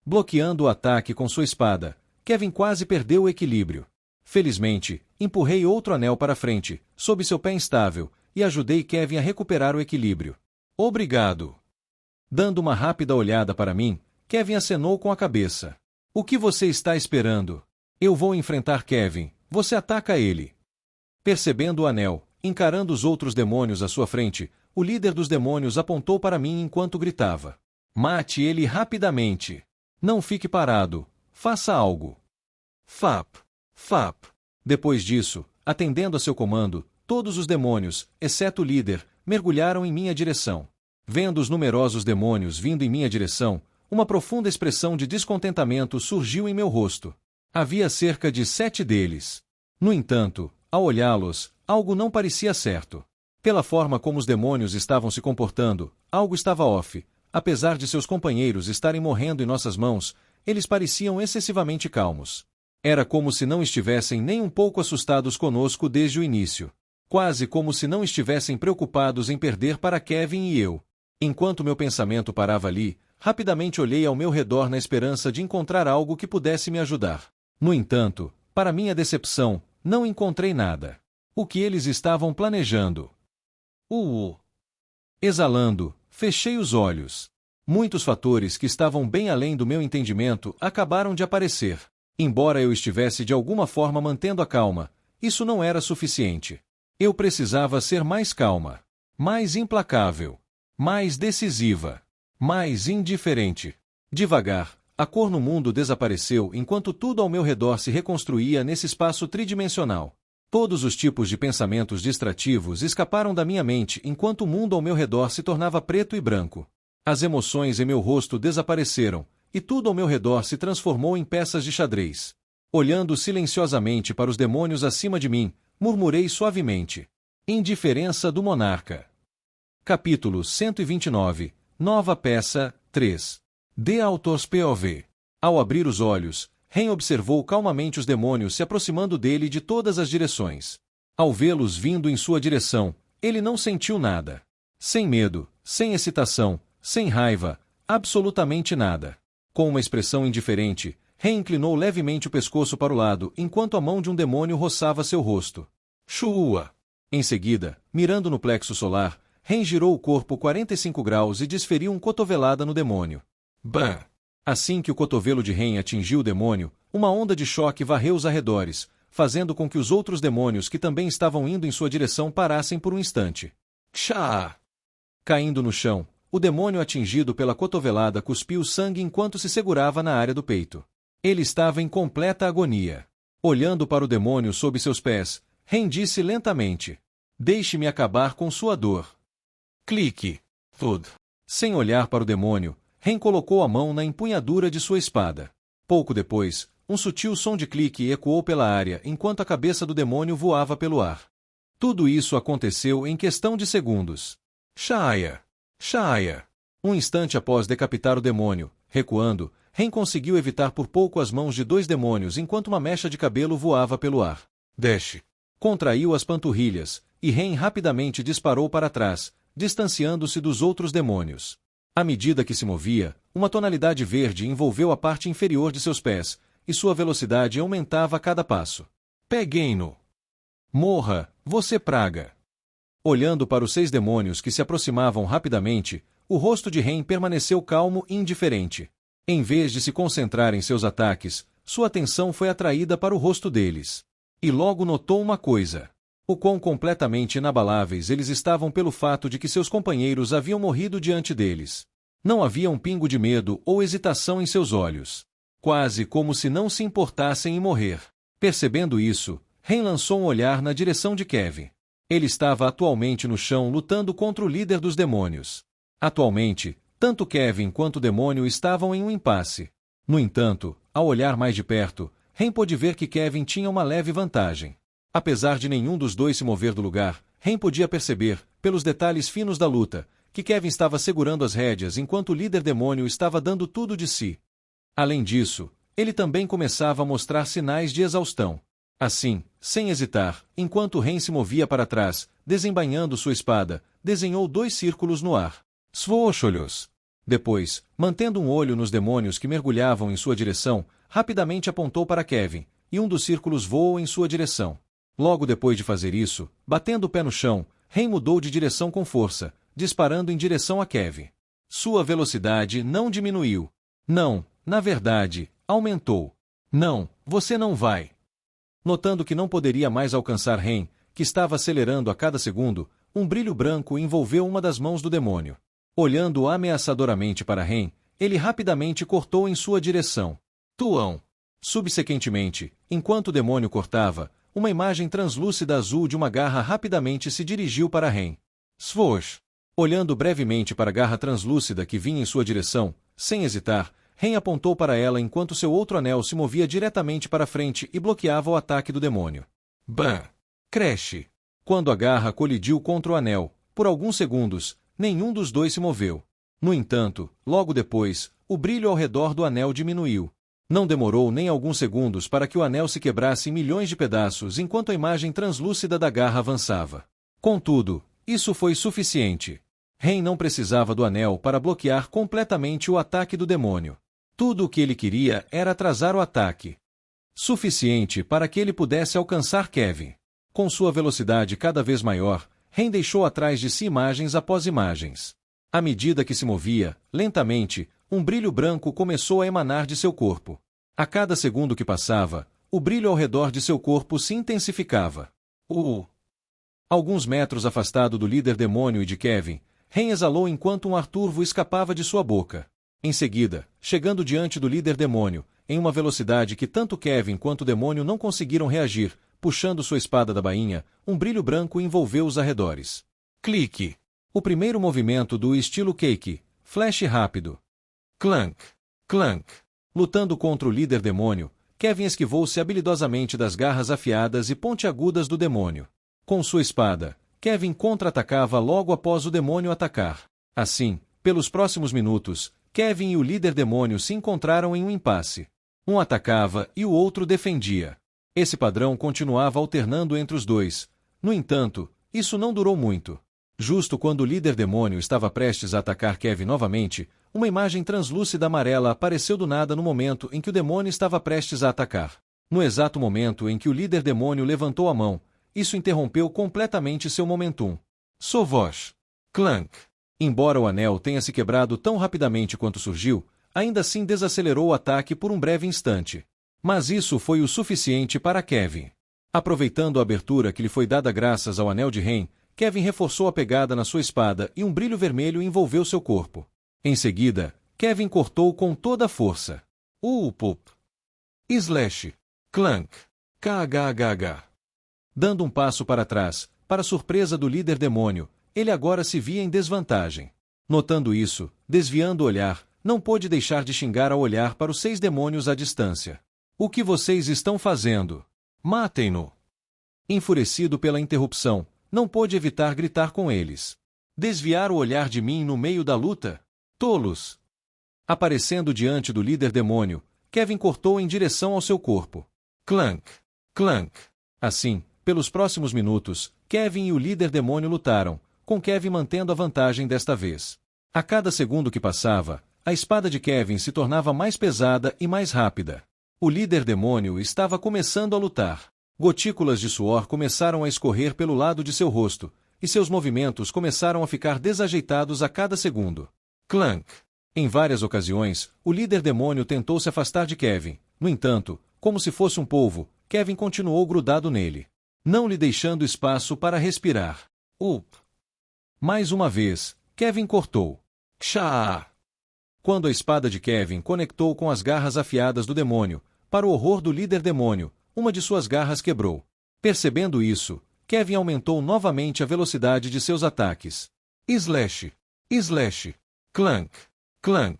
A: Bloqueando o ataque com sua espada, Kevin quase perdeu o equilíbrio. Felizmente, empurrei outro anel para frente, sob seu pé instável, e ajudei Kevin a recuperar o equilíbrio. Obrigado. Dando uma rápida olhada para mim, Kevin acenou com a cabeça. O que você está esperando? Eu vou enfrentar Kevin, você ataca ele. Percebendo o anel, encarando os outros demônios à sua frente, o líder dos demônios apontou para mim enquanto gritava. Mate ele rapidamente. Não fique parado. Faça algo. Fap. Fap. Depois disso, atendendo a seu comando, todos os demônios, exceto o líder, mergulharam em minha direção. Vendo os numerosos demônios vindo em minha direção, uma profunda expressão de descontentamento surgiu em meu rosto. Havia cerca de 7 deles. No entanto, ao olhá-los, algo não parecia certo. Pela forma como os demônios estavam se comportando, algo estava off. Apesar de seus companheiros estarem morrendo em nossas mãos, eles pareciam excessivamente calmos. Era como se não estivessem nem um pouco assustados conosco desde o início. Quase como se não estivessem preocupados em perder para Kevin e eu. Enquanto meu pensamento parava ali, rapidamente olhei ao meu redor na esperança de encontrar algo que pudesse me ajudar. No entanto, para minha decepção, não encontrei nada. O que eles estavam planejando? Exalando, fechei os olhos. Muitos fatores que estavam bem além do meu entendimento acabaram de aparecer. Embora eu estivesse de alguma forma mantendo a calma, isso não era suficiente. Eu precisava ser mais calma, mais implacável, mais decisiva, mais indiferente. Devagar, a cor no mundo desapareceu enquanto tudo ao meu redor se reconstruía nesse espaço tridimensional. Todos os tipos de pensamentos distrativos escaparam da minha mente enquanto o mundo ao meu redor se tornava preto e branco. As emoções em meu rosto desapareceram, e tudo ao meu redor se transformou em peças de xadrez. Olhando silenciosamente para os demônios acima de mim, murmurei suavemente. Indiferença do monarca. Capítulo 129, Nova peça, 3. The Author's POV. Ao abrir os olhos, Ren observou calmamente os demônios se aproximando dele de todas as direções. Ao vê-los vindo em sua direção, ele não sentiu nada. Sem medo, sem excitação, sem raiva, absolutamente nada. Com uma expressão indiferente, Ren inclinou levemente o pescoço para o lado enquanto a mão de um demônio roçava seu rosto. Shua! Em seguida, mirando no plexo solar, Ren girou o corpo 45 graus e desferiu uma cotovelada no demônio. Bam! Assim que o cotovelo de Ren atingiu o demônio, uma onda de choque varreu os arredores, fazendo com que os outros demônios que também estavam indo em sua direção parassem por um instante. Chá! Caindo no chão, o demônio atingido pela cotovelada cuspiu sangue enquanto se segurava na área do peito. Ele estava em completa agonia. Olhando para o demônio sob seus pés, Ren disse lentamente: Deixe-me acabar com sua dor. Clique. Thud. Sem olhar para o demônio, Ren colocou a mão na empunhadura de sua espada. Pouco depois, um sutil som de clique ecoou pela área enquanto a cabeça do demônio voava pelo ar. Tudo isso aconteceu em questão de segundos. Shaya! Shaya! Um instante após decapitar o demônio, recuando, Ren conseguiu evitar por pouco as mãos de 2 demônios enquanto uma mecha de cabelo voava pelo ar. Dash! Contraiu as panturrilhas, e Ren rapidamente disparou para trás, distanciando-se dos outros demônios. À medida que se movia, uma tonalidade verde envolveu a parte inferior de seus pés, e sua velocidade aumentava a cada passo. Peguem-no! Morra, você praga! Olhando para os 6 demônios que se aproximavam rapidamente, o rosto de Ren permaneceu calmo e indiferente. Em vez de se concentrar em seus ataques, sua atenção foi atraída para o rosto deles. E logo notou uma coisa. O quão completamente inabaláveis eles estavam pelo fato de que seus companheiros haviam morrido diante deles. Não havia um pingo de medo ou hesitação em seus olhos. Quase como se não se importassem em morrer. Percebendo isso, Ren lançou um olhar na direção de Kevin. Ele estava atualmente no chão lutando contra o líder dos demônios. Atualmente, tanto Kevin quanto o demônio estavam em um impasse. No entanto, ao olhar mais de perto, Ren pôde ver que Kevin tinha uma leve vantagem. Apesar de nenhum dos dois se mover do lugar, Ren podia perceber, pelos detalhes finos da luta, que Kevin estava segurando as rédeas enquanto o líder demônio estava dando tudo de si. Além disso, ele também começava a mostrar sinais de exaustão. Assim, sem hesitar, enquanto Ren se movia para trás, desembainhando sua espada, desenhou 2 círculos no ar. Swoosh-olhos. Depois, mantendo um olho nos demônios que mergulhavam em sua direção, rapidamente apontou para Kevin, e um dos círculos voou em sua direção. Logo depois de fazer isso, batendo o pé no chão, Ren mudou de direção com força, disparando em direção a Kevin. Sua velocidade não diminuiu. Não, na verdade, aumentou. Não, você não vai. Notando que não poderia mais alcançar Ren, que estava acelerando a cada segundo, um brilho branco envolveu uma das mãos do demônio. Olhando ameaçadoramente para Ren, ele rapidamente cortou em sua direção. Tuão! Subsequentemente, enquanto o demônio cortava, uma imagem translúcida azul de uma garra rapidamente se dirigiu para Ren. Swoosh! Olhando brevemente para a garra translúcida que vinha em sua direção, sem hesitar, Ren apontou para ela enquanto seu outro anel se movia diretamente para frente e bloqueava o ataque do demônio. Bam! Crash! Quando a garra colidiu contra o anel, por alguns segundos, nenhum dos dois se moveu. No entanto, logo depois, o brilho ao redor do anel diminuiu. Não demorou nem alguns segundos para que o anel se quebrasse em milhões de pedaços enquanto a imagem translúcida da garra avançava. Contudo, isso foi suficiente. Ren não precisava do anel para bloquear completamente o ataque do demônio. Tudo o que ele queria era atrasar o ataque. Suficiente para que ele pudesse alcançar Kevin. Com sua velocidade cada vez maior, Ren deixou atrás de si imagens após imagens. À medida que se movia, lentamente, um brilho branco começou a emanar de seu corpo. A cada segundo que passava, o brilho ao redor de seu corpo se intensificava. Alguns metros afastado do líder demônio e de Kevin, Ren exalou enquanto um ar turvo escapava de sua boca. Em seguida, chegando diante do líder demônio, em uma velocidade que tanto Kevin quanto o demônio não conseguiram reagir, puxando sua espada da bainha, um brilho branco envolveu os arredores. Clique! O primeiro movimento do estilo Cake, flash rápido. Clank! Clank! Lutando contra o líder demônio, Kevin esquivou-se habilidosamente das garras afiadas e pontiagudas do demônio. Com sua espada, Kevin contra-atacava logo após o demônio atacar. Assim, pelos próximos minutos, Kevin e o líder demônio se encontraram em um impasse. Um atacava e o outro defendia. Esse padrão continuava alternando entre os dois. No entanto, isso não durou muito. Justo quando o líder demônio estava prestes a atacar Kevin novamente, uma imagem translúcida amarela apareceu do nada no momento em que o demônio estava prestes a atacar. No exato momento em que o líder demônio levantou a mão, isso interrompeu completamente seu momentum. Sovosh! Clank! Embora o anel tenha se quebrado tão rapidamente quanto surgiu, ainda assim desacelerou o ataque por um breve instante. Mas isso foi o suficiente para Kevin. Aproveitando a abertura que lhe foi dada graças ao anel de Ren, Kevin reforçou a pegada na sua espada e um brilho vermelho envolveu seu corpo. Em seguida, Kevin cortou com toda a força. Pup! Slash! Clank! KHHH! Dando um passo para trás, para surpresa do líder demônio, ele agora se via em desvantagem. Notando isso, desviando o olhar, não pôde deixar de xingar ao olhar para os 6 demônios à distância. O que vocês estão fazendo? Matem-no! Enfurecido pela interrupção, não pôde evitar gritar com eles. Desviar o olhar de mim no meio da luta? Tolos! Aparecendo diante do líder demônio, Kevin cortou em direção ao seu corpo. Clank! Clank! Assim, pelos próximos minutos, Kevin e o líder demônio lutaram, com Kevin mantendo a vantagem desta vez. A cada segundo que passava, a espada de Kevin se tornava mais pesada e mais rápida. O líder demônio estava começando a lutar. Gotículas de suor começaram a escorrer pelo lado de seu rosto, e seus movimentos começaram a ficar desajeitados a cada segundo. Clank! Em várias ocasiões, o líder demônio tentou se afastar de Kevin. No entanto, como se fosse um polvo, Kevin continuou grudado nele, não lhe deixando espaço para respirar. Mais uma vez, Kevin cortou. Chá! Quando a espada de Kevin conectou com as garras afiadas do demônio, para o horror do líder demônio, uma de suas garras quebrou. Percebendo isso, Kevin aumentou novamente a velocidade de seus ataques. Slash! Slash! Clank! Clank!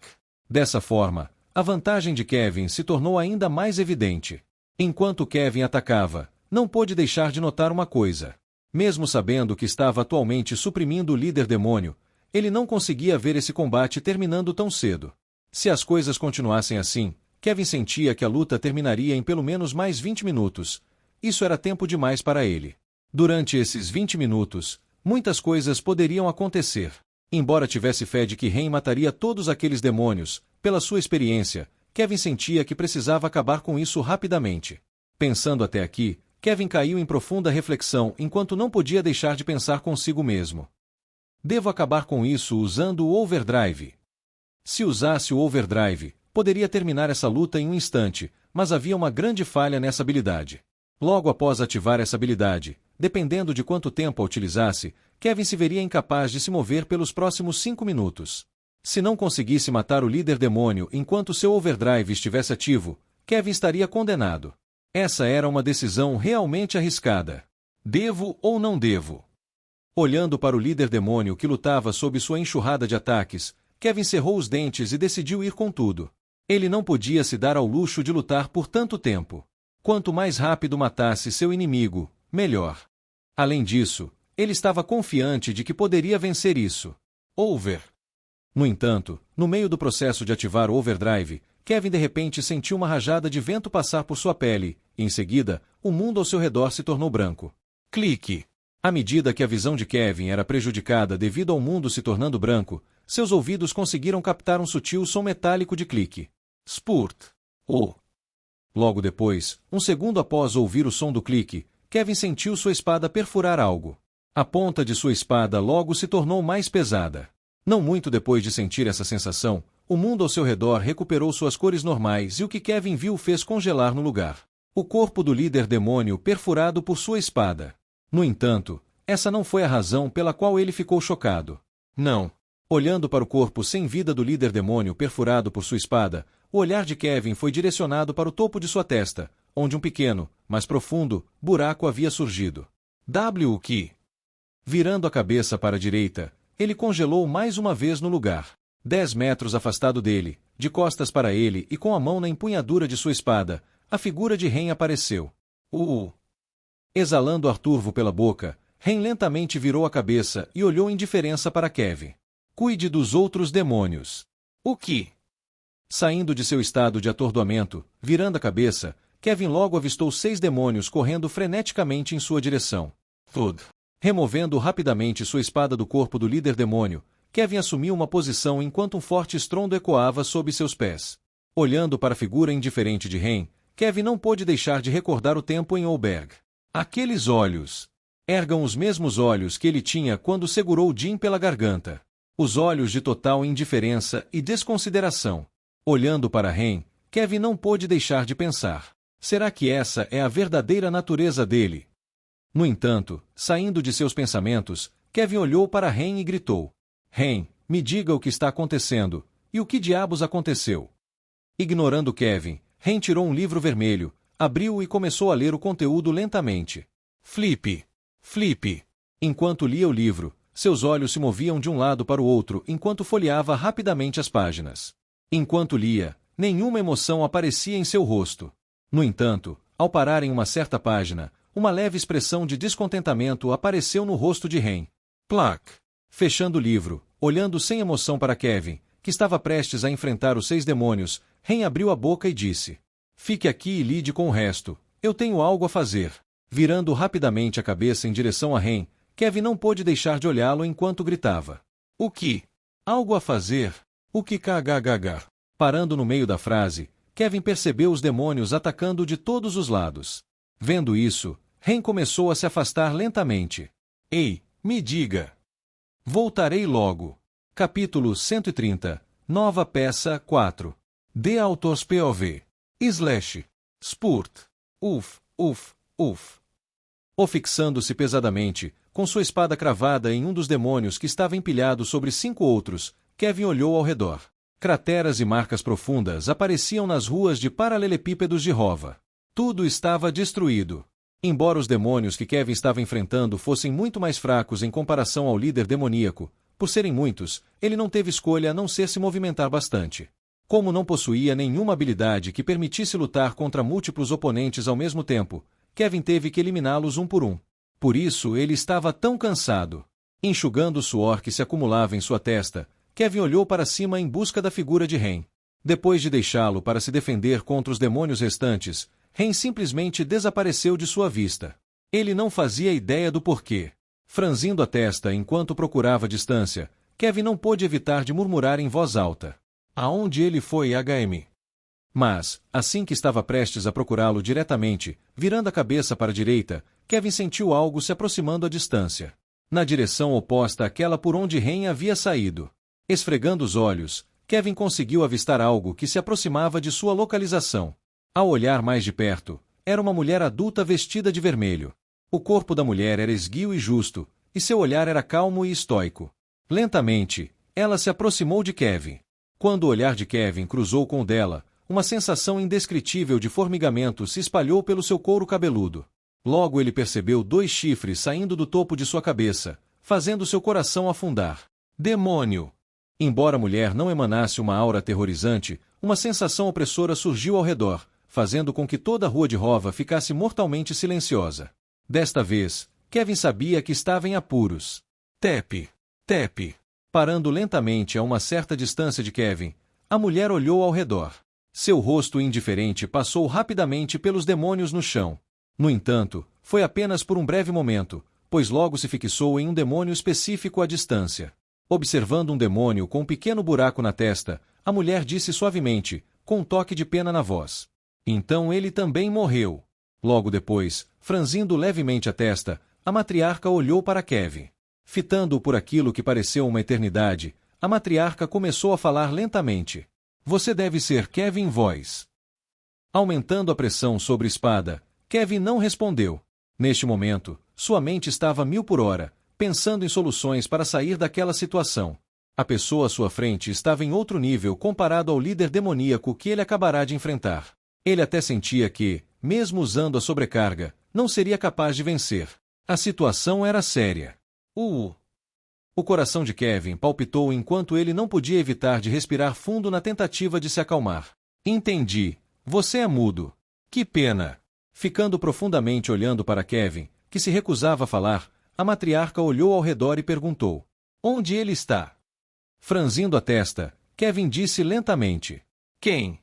A: Dessa forma, a vantagem de Kevin se tornou ainda mais evidente. Enquanto Kevin atacava, não pôde deixar de notar uma coisa. Mesmo sabendo que estava atualmente suprimindo o líder demônio, ele não conseguia ver esse combate terminando tão cedo. Se as coisas continuassem assim, Kevin sentia que a luta terminaria em pelo menos mais 20 minutos. Isso era tempo demais para ele. Durante esses 20 minutos, muitas coisas poderiam acontecer. Embora tivesse fé de que Ren mataria todos aqueles demônios, pela sua experiência, Kevin sentia que precisava acabar com isso rapidamente. Pensando até aqui, Kevin caiu em profunda reflexão enquanto não podia deixar de pensar consigo mesmo. Devo acabar com isso usando o Overdrive. Se usasse o Overdrive, poderia terminar essa luta em um instante, mas havia uma grande falha nessa habilidade. Logo após ativar essa habilidade, dependendo de quanto tempo a utilizasse, Kevin se veria incapaz de se mover pelos próximos 5 minutos. Se não conseguisse matar o líder demônio enquanto seu Overdrive estivesse ativo, Kevin estaria condenado. Essa era uma decisão realmente arriscada. Devo ou não devo? Olhando para o líder demônio que lutava sob sua enxurrada de ataques, Kevin cerrou os dentes e decidiu ir com tudo. Ele não podia se dar ao luxo de lutar por tanto tempo. Quanto mais rápido matasse seu inimigo, melhor. Além disso, ele estava confiante de que poderia vencer isso. Over. No entanto, no meio do processo de ativar o Overdrive, Kevin de repente sentiu uma rajada de vento passar por sua pele, e em seguida, o mundo ao seu redor se tornou branco. Clique! À medida que a visão de Kevin era prejudicada devido ao mundo se tornando branco, seus ouvidos conseguiram captar um sutil som metálico de clique. Spurt! Logo depois, um segundo após ouvir o som do clique, Kevin sentiu sua espada perfurar algo. A ponta de sua espada logo se tornou mais pesada. Não muito depois de sentir essa sensação, o mundo ao seu redor recuperou suas cores normais e o que Kevin viu fez congelar no lugar. O corpo do líder demônio perfurado por sua espada. No entanto, essa não foi a razão pela qual ele ficou chocado. Não. Olhando para o corpo sem vida do líder demônio perfurado por sua espada, o olhar de Kevin foi direcionado para o topo de sua testa, onde um pequeno, mas profundo, buraco havia surgido. Que? Virando a cabeça para a direita, ele congelou mais uma vez no lugar. 10 metros afastado dele, de costas para ele e com a mão na empunhadura de sua espada, a figura de Ren apareceu. Exalando ar turvo pela boca, Ren lentamente virou a cabeça e olhou indiferença para Kevin. Cuide dos outros demônios. O que? Saindo de seu estado de atordoamento, virando a cabeça, Kevin logo avistou 6 demônios correndo freneticamente em sua direção. Removendo rapidamente sua espada do corpo do líder demônio, Kevin assumiu uma posição enquanto um forte estrondo ecoava sob seus pés. Olhando para a figura indiferente de Ren, Kevin não pôde deixar de recordar o tempo em Oberg. Aqueles olhos. Eram os mesmos olhos que ele tinha quando segurou Jin pela garganta. Os olhos de total indiferença e desconsideração. Olhando para Ren, Kevin não pôde deixar de pensar. Será que essa é a verdadeira natureza dele? No entanto, saindo de seus pensamentos, Kevin olhou para Ren e gritou. Ren, me diga o que está acontecendo, e o que diabos aconteceu? Ignorando Kevin, Ren tirou um livro vermelho, abriu-o e começou a ler o conteúdo lentamente. Flip. Enquanto lia o livro, seus olhos se moviam de um lado para o outro enquanto folheava rapidamente as páginas. Enquanto lia, nenhuma emoção aparecia em seu rosto. No entanto, ao parar em uma certa página, uma leve expressão de descontentamento apareceu no rosto de Ren. Plac. Fechando o livro, olhando sem emoção para Kevin, que estava prestes a enfrentar os 6 demônios, Ren abriu a boca e disse. Fique aqui e lide com o resto, eu tenho algo a fazer. Virando rapidamente a cabeça em direção a Ren, Kevin não pôde deixar de olhá-lo enquanto gritava. O que? Algo a fazer? O que kggg? Parando no meio da frase, Kevin percebeu os demônios atacando de todos os lados. Vendo isso, Ren começou a se afastar lentamente. Ei, me diga. Voltarei logo. Capítulo 130. Nova peça 4. The Author's POV. Slash. Spurt. Uf, uf, uf. O fixando-se pesadamente, com sua espada cravada em um dos demônios que estava empilhado sobre 5 outros, Kevin olhou ao redor. Crateras e marcas profundas apareciam nas ruas de paralelepípedos de Rova. Tudo estava destruído. Embora os demônios que Kevin estava enfrentando fossem muito mais fracos em comparação ao líder demoníaco, por serem muitos, ele não teve escolha a não ser se movimentar bastante. Como não possuía nenhuma habilidade que permitisse lutar contra múltiplos oponentes ao mesmo tempo, Kevin teve que eliminá-los um por um. Por isso ele estava tão cansado. Enxugando o suor que se acumulava em sua testa, Kevin olhou para cima em busca da figura de Ren. Depois de deixá-lo para se defender contra os demônios restantes, Ren simplesmente desapareceu de sua vista. Ele não fazia ideia do porquê. Franzindo a testa enquanto procurava distância, Kevin não pôde evitar de murmurar em voz alta. Aonde ele foi, HM? Mas, assim que estava prestes a procurá-lo diretamente, virando a cabeça para a direita, Kevin sentiu algo se aproximando à distância. Na direção oposta àquela por onde Ren havia saído. Esfregando os olhos, Kevin conseguiu avistar algo que se aproximava de sua localização. Ao olhar mais de perto, era uma mulher adulta vestida de vermelho. O corpo da mulher era esguio e justo, e seu olhar era calmo e estoico. Lentamente, ela se aproximou de Kevin. Quando o olhar de Kevin cruzou com o dela, uma sensação indescritível de formigamento se espalhou pelo seu couro cabeludo. Logo ele percebeu 2 chifres saindo do topo de sua cabeça, fazendo seu coração afundar. Demônio! Embora a mulher não emanasse uma aura aterrorizante, uma sensação opressora surgiu ao redor, fazendo com que toda a rua de Rova ficasse mortalmente silenciosa. Desta vez, Kevin sabia que estava em apuros. Tepe! Tepe! Parando lentamente a uma certa distância de Kevin, a mulher olhou ao redor. Seu rosto indiferente passou rapidamente pelos demônios no chão. No entanto, foi apenas por um breve momento, pois logo se fixou em um demônio específico à distância. Observando um demônio com um pequeno buraco na testa, a mulher disse suavemente, com um toque de pena na voz. Então ele também morreu. Logo depois, franzindo levemente a testa, a matriarca olhou para Kevin. Fitando-o por aquilo que pareceu uma eternidade, a matriarca começou a falar lentamente. Você deve ser Kevin Voice. Aumentando a pressão sobre a espada, Kevin não respondeu. Neste momento, sua mente estava a 1000 por hora, pensando em soluções para sair daquela situação. A pessoa à sua frente estava em outro nível comparado ao líder demoníaco que ele acabará de enfrentar. Ele até sentia que, mesmo usando a sobrecarga, não seria capaz de vencer. A situação era séria. O coração de Kevin palpitou enquanto ele não podia evitar de respirar fundo na tentativa de se acalmar. Entendi. Você é mudo. Que pena. Ficando profundamente olhando para Kevin, que se recusava a falar, a matriarca olhou ao redor e perguntou. Onde ele está? Franzindo a testa, Kevin disse lentamente. Quem?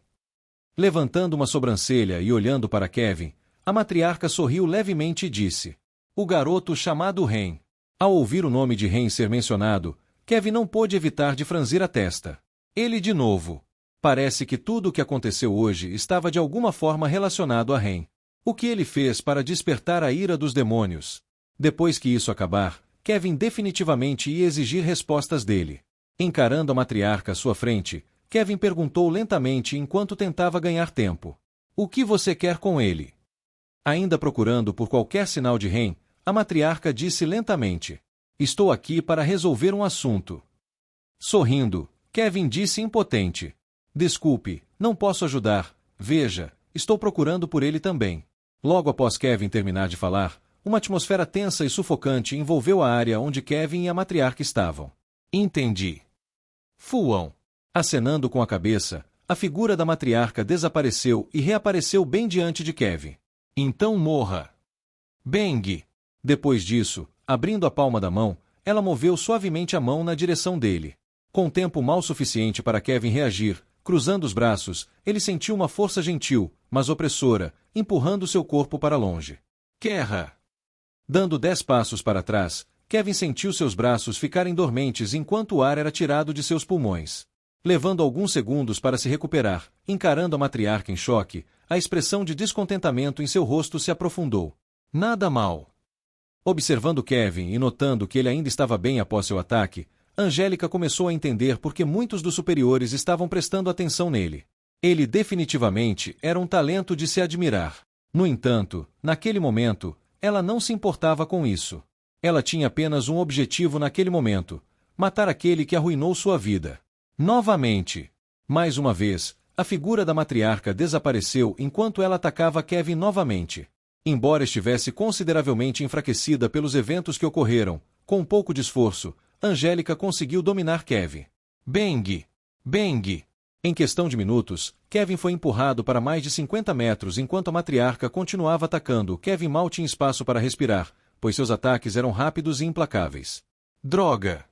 A: Levantando uma sobrancelha e olhando para Kevin, a matriarca sorriu levemente e disse. O garoto chamado Ren. Ao ouvir o nome de Ren ser mencionado, Kevin não pôde evitar de franzir a testa. Ele de novo. Parece que tudo o que aconteceu hoje estava de alguma forma relacionado a Ren. O que ele fez para despertar a ira dos demônios? Depois que isso acabar, Kevin definitivamente ia exigir respostas dele. Encarando a matriarca à sua frente, Kevin perguntou lentamente enquanto tentava ganhar tempo. O que você quer com ele? Ainda procurando por qualquer sinal de Ren, a matriarca disse lentamente. Estou aqui para resolver um assunto. Sorrindo, Kevin disse impotente. Desculpe, não posso ajudar. Veja, estou procurando por ele também. Logo após Kevin terminar de falar, uma atmosfera tensa e sufocante envolveu a área onde Kevin e a matriarca estavam. Entendi. Fuam. Acenando com a cabeça, a figura da matriarca desapareceu e reapareceu bem diante de Kevin. Então morra. Bang! Depois disso, abrindo a palma da mão, ela moveu suavemente a mão na direção dele. Com tempo mal suficiente para Kevin reagir, cruzando os braços, ele sentiu uma força gentil, mas opressora, empurrando seu corpo para longe. Guerra! Dando 10 passos para trás, Kevin sentiu seus braços ficarem dormentes enquanto o ar era tirado de seus pulmões. levando alguns segundos para se recuperar, encarando a matriarca em choque, a expressão de descontentamento em seu rosto se aprofundou. Nada mal. Observando Kevin e notando que ele ainda estava bem após seu ataque, Angélica começou a entender por que muitos dos superiores estavam prestando atenção nele. Ele definitivamente era um talento de se admirar. No entanto, naquele momento, ela não se importava com isso. Ela tinha apenas um objetivo naquele momento: matar aquele que arruinou sua vida. Novamente. Mais uma vez, a figura da matriarca desapareceu enquanto ela atacava Kevin novamente. Embora estivesse consideravelmente enfraquecida pelos eventos que ocorreram, com um pouco de esforço, Angélica conseguiu dominar Kevin. Bang! Bang! Em questão de minutos, Kevin foi empurrado para mais de 50 metros enquanto a matriarca continuava atacando. Kevin mal tinha espaço para respirar, pois seus ataques eram rápidos e implacáveis. Droga!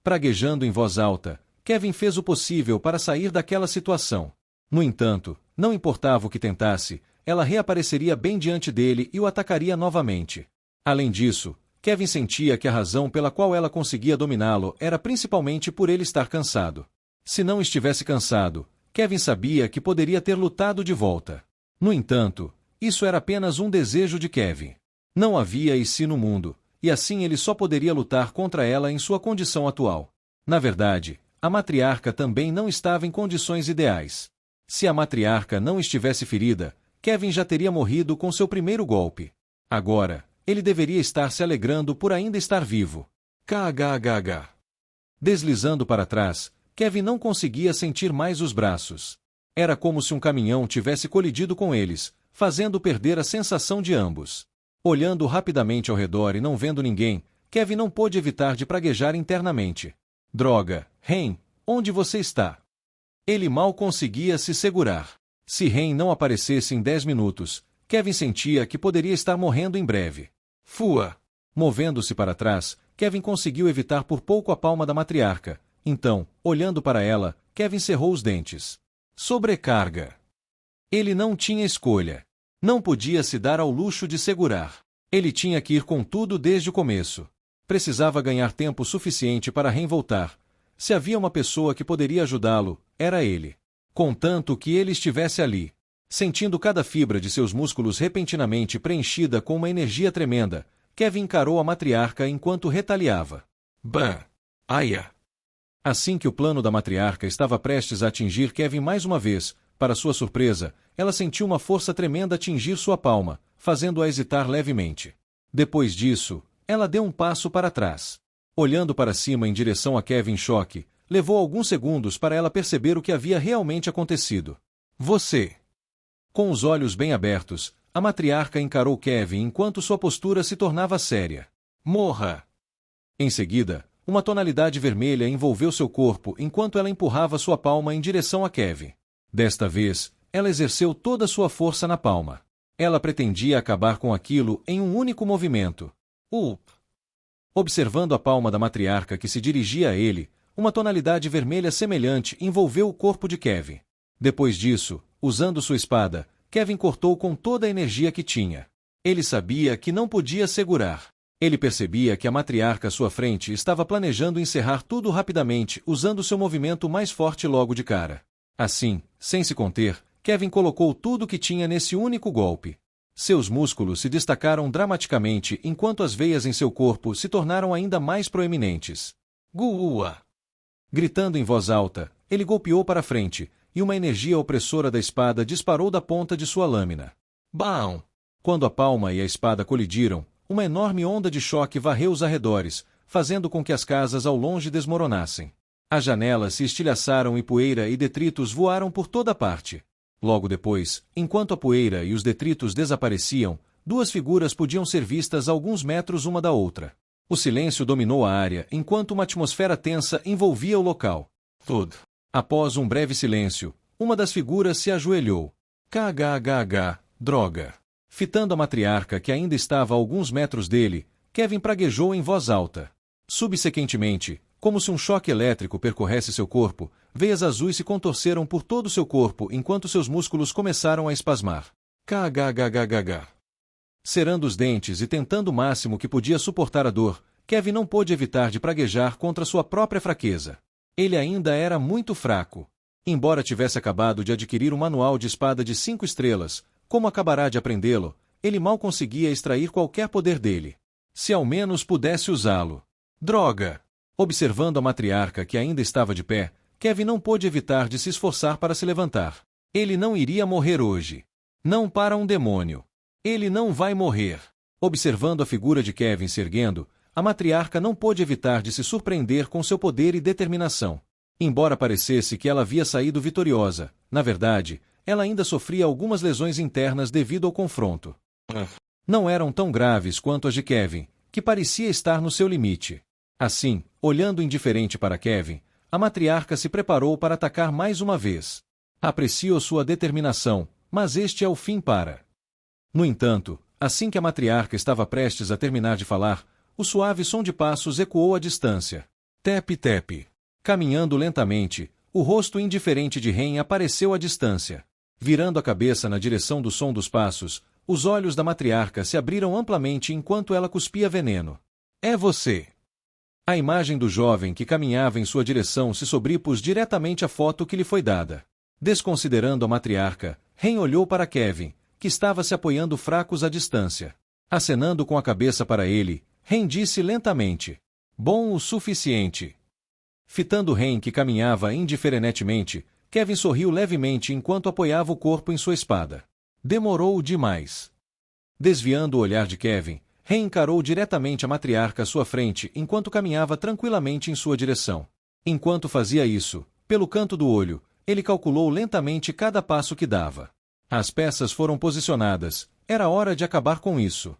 A: Praguejando em voz alta, Kevin fez o possível para sair daquela situação. No entanto, não importava o que tentasse, ela reapareceria bem diante dele e o atacaria novamente. Além disso, Kevin sentia que a razão pela qual ela conseguia dominá-lo era principalmente por ele estar cansado. Se não estivesse cansado, Kevin sabia que poderia ter lutado de volta. No entanto, isso era apenas um desejo de Kevin. Não havia e no mundo, e assim ele só poderia lutar contra ela em sua condição atual. Na verdade, a matriarca também não estava em condições ideais. Se a matriarca não estivesse ferida, Kevin já teria morrido com seu primeiro golpe. Agora, ele deveria estar se alegrando por ainda estar vivo. KHHH. Deslizando para trás, Kevin não conseguia sentir mais os braços. Era como se um caminhão tivesse colidido com eles, fazendo perder a sensação de ambos. Olhando rapidamente ao redor e não vendo ninguém, Kevin não pôde evitar de praguejar internamente. Droga, Ren, onde você está? Ele mal conseguia se segurar. Se Ren não aparecesse em 10 minutos, Kevin sentia que poderia estar morrendo em breve. Fua! Movendo-se para trás, Kevin conseguiu evitar por pouco a palma da matriarca. Então, olhando para ela, Kevin cerrou os dentes. Sobrecarga. Ele não tinha escolha. Não podia se dar ao luxo de segurar. Ele tinha que ir com tudo desde o começo. Precisava ganhar tempo suficiente para Ren voltar. Se havia uma pessoa que poderia ajudá-lo, era ele. Contanto que ele estivesse ali. Sentindo cada fibra de seus músculos repentinamente preenchida com uma energia tremenda, Kevin encarou a matriarca enquanto retaliava. Bam! Aia! Assim que o plano da matriarca estava prestes a atingir Kevin mais uma vez, para sua surpresa, ela sentiu uma força tremenda atingir sua palma, fazendo-a hesitar levemente. Depois disso, ela deu um passo para trás. Olhando para cima em direção a Kevin em choque, levou alguns segundos para ela perceber o que havia realmente acontecido. Você! Com os olhos bem abertos, a matriarca encarou Kevin enquanto sua postura se tornava séria. Morra! Em seguida, uma tonalidade vermelha envolveu seu corpo enquanto ela empurrava sua palma em direção a Kevin. Desta vez, ela exerceu toda sua força na palma. Ela pretendia acabar com aquilo em um único movimento. Observando a palma da matriarca que se dirigia a ele, uma tonalidade vermelha semelhante envolveu o corpo de Kevin. Depois disso, usando sua espada, Kevin cortou com toda a energia que tinha. Ele sabia que não podia segurar. Ele percebia que a matriarca à sua frente estava planejando encerrar tudo rapidamente, usando seu movimento mais forte logo de cara. Assim, sem se conter, Kevin colocou tudo o que tinha nesse único golpe. Seus músculos se destacaram dramaticamente enquanto as veias em seu corpo se tornaram ainda mais proeminentes. Guua! Gritando em voz alta, ele golpeou para frente, e uma energia opressora da espada disparou da ponta de sua lâmina. Bam! Quando a palma e a espada colidiram, uma enorme onda de choque varreu os arredores, fazendo com que as casas ao longe desmoronassem. As janelas se estilhaçaram e poeira e detritos voaram por toda parte. Logo depois, enquanto a poeira e os detritos desapareciam, duas figuras podiam ser vistas a alguns metros uma da outra. O silêncio dominou a área enquanto uma atmosfera tensa envolvia o local. Thud. Após um breve silêncio, uma das figuras se ajoelhou. KHHH, droga. Fitando a matriarca que ainda estava a alguns metros dele, Kevin praguejou em voz alta. Subsequentemente, como se um choque elétrico percorresse seu corpo, veias azuis se contorceram por todo seu corpo enquanto seus músculos começaram a espasmar. KHHHH. Cerrando os dentes e tentando o máximo que podia suportar a dor, Kevin não pôde evitar de praguejar contra sua própria fraqueza. Ele ainda era muito fraco. Embora tivesse acabado de adquirir um manual de espada de 5 estrelas, como acabará de aprendê-lo, ele mal conseguia extrair qualquer poder dele. Se ao menos pudesse usá-lo. Droga! Observando a matriarca que ainda estava de pé, Kevin não pôde evitar de se esforçar para se levantar. Ele não iria morrer hoje. Não para um demônio. Ele não vai morrer. Observando a figura de Kevin se erguendo, a matriarca não pôde evitar de se surpreender com seu poder e determinação. Embora parecesse que ela havia saído vitoriosa, na verdade, ela ainda sofria algumas lesões internas devido ao confronto. Não eram tão graves quanto as de Kevin, que parecia estar no seu limite. Assim, olhando indiferente para Kevin, a matriarca se preparou para atacar mais uma vez. Aprecio sua determinação, mas este é o fim para. No entanto, assim que a matriarca estava prestes a terminar de falar, o suave som de passos ecoou à distância. Tep-tep. Caminhando lentamente, o rosto indiferente de Ren apareceu à distância. Virando a cabeça na direção do som dos passos, os olhos da matriarca se abriram amplamente enquanto ela cuspia veneno. É você! A imagem do jovem que caminhava em sua direção se sobrepôs diretamente à foto que lhe foi dada. Desconsiderando a matriarca, Ren olhou para Kevin, que estava se apoiando fracos à distância. Acenando com a cabeça para ele, Ren disse lentamente: Bom o suficiente. Fitando Ren que caminhava indiferentemente, Kevin sorriu levemente enquanto apoiava o corpo em sua espada. Demorou demais. Desviando o olhar de Kevin, Ren encarou diretamente a matriarca à sua frente enquanto caminhava tranquilamente em sua direção. Enquanto fazia isso, pelo canto do olho, ele calculou lentamente cada passo que dava. As peças foram posicionadas, era hora de acabar com isso.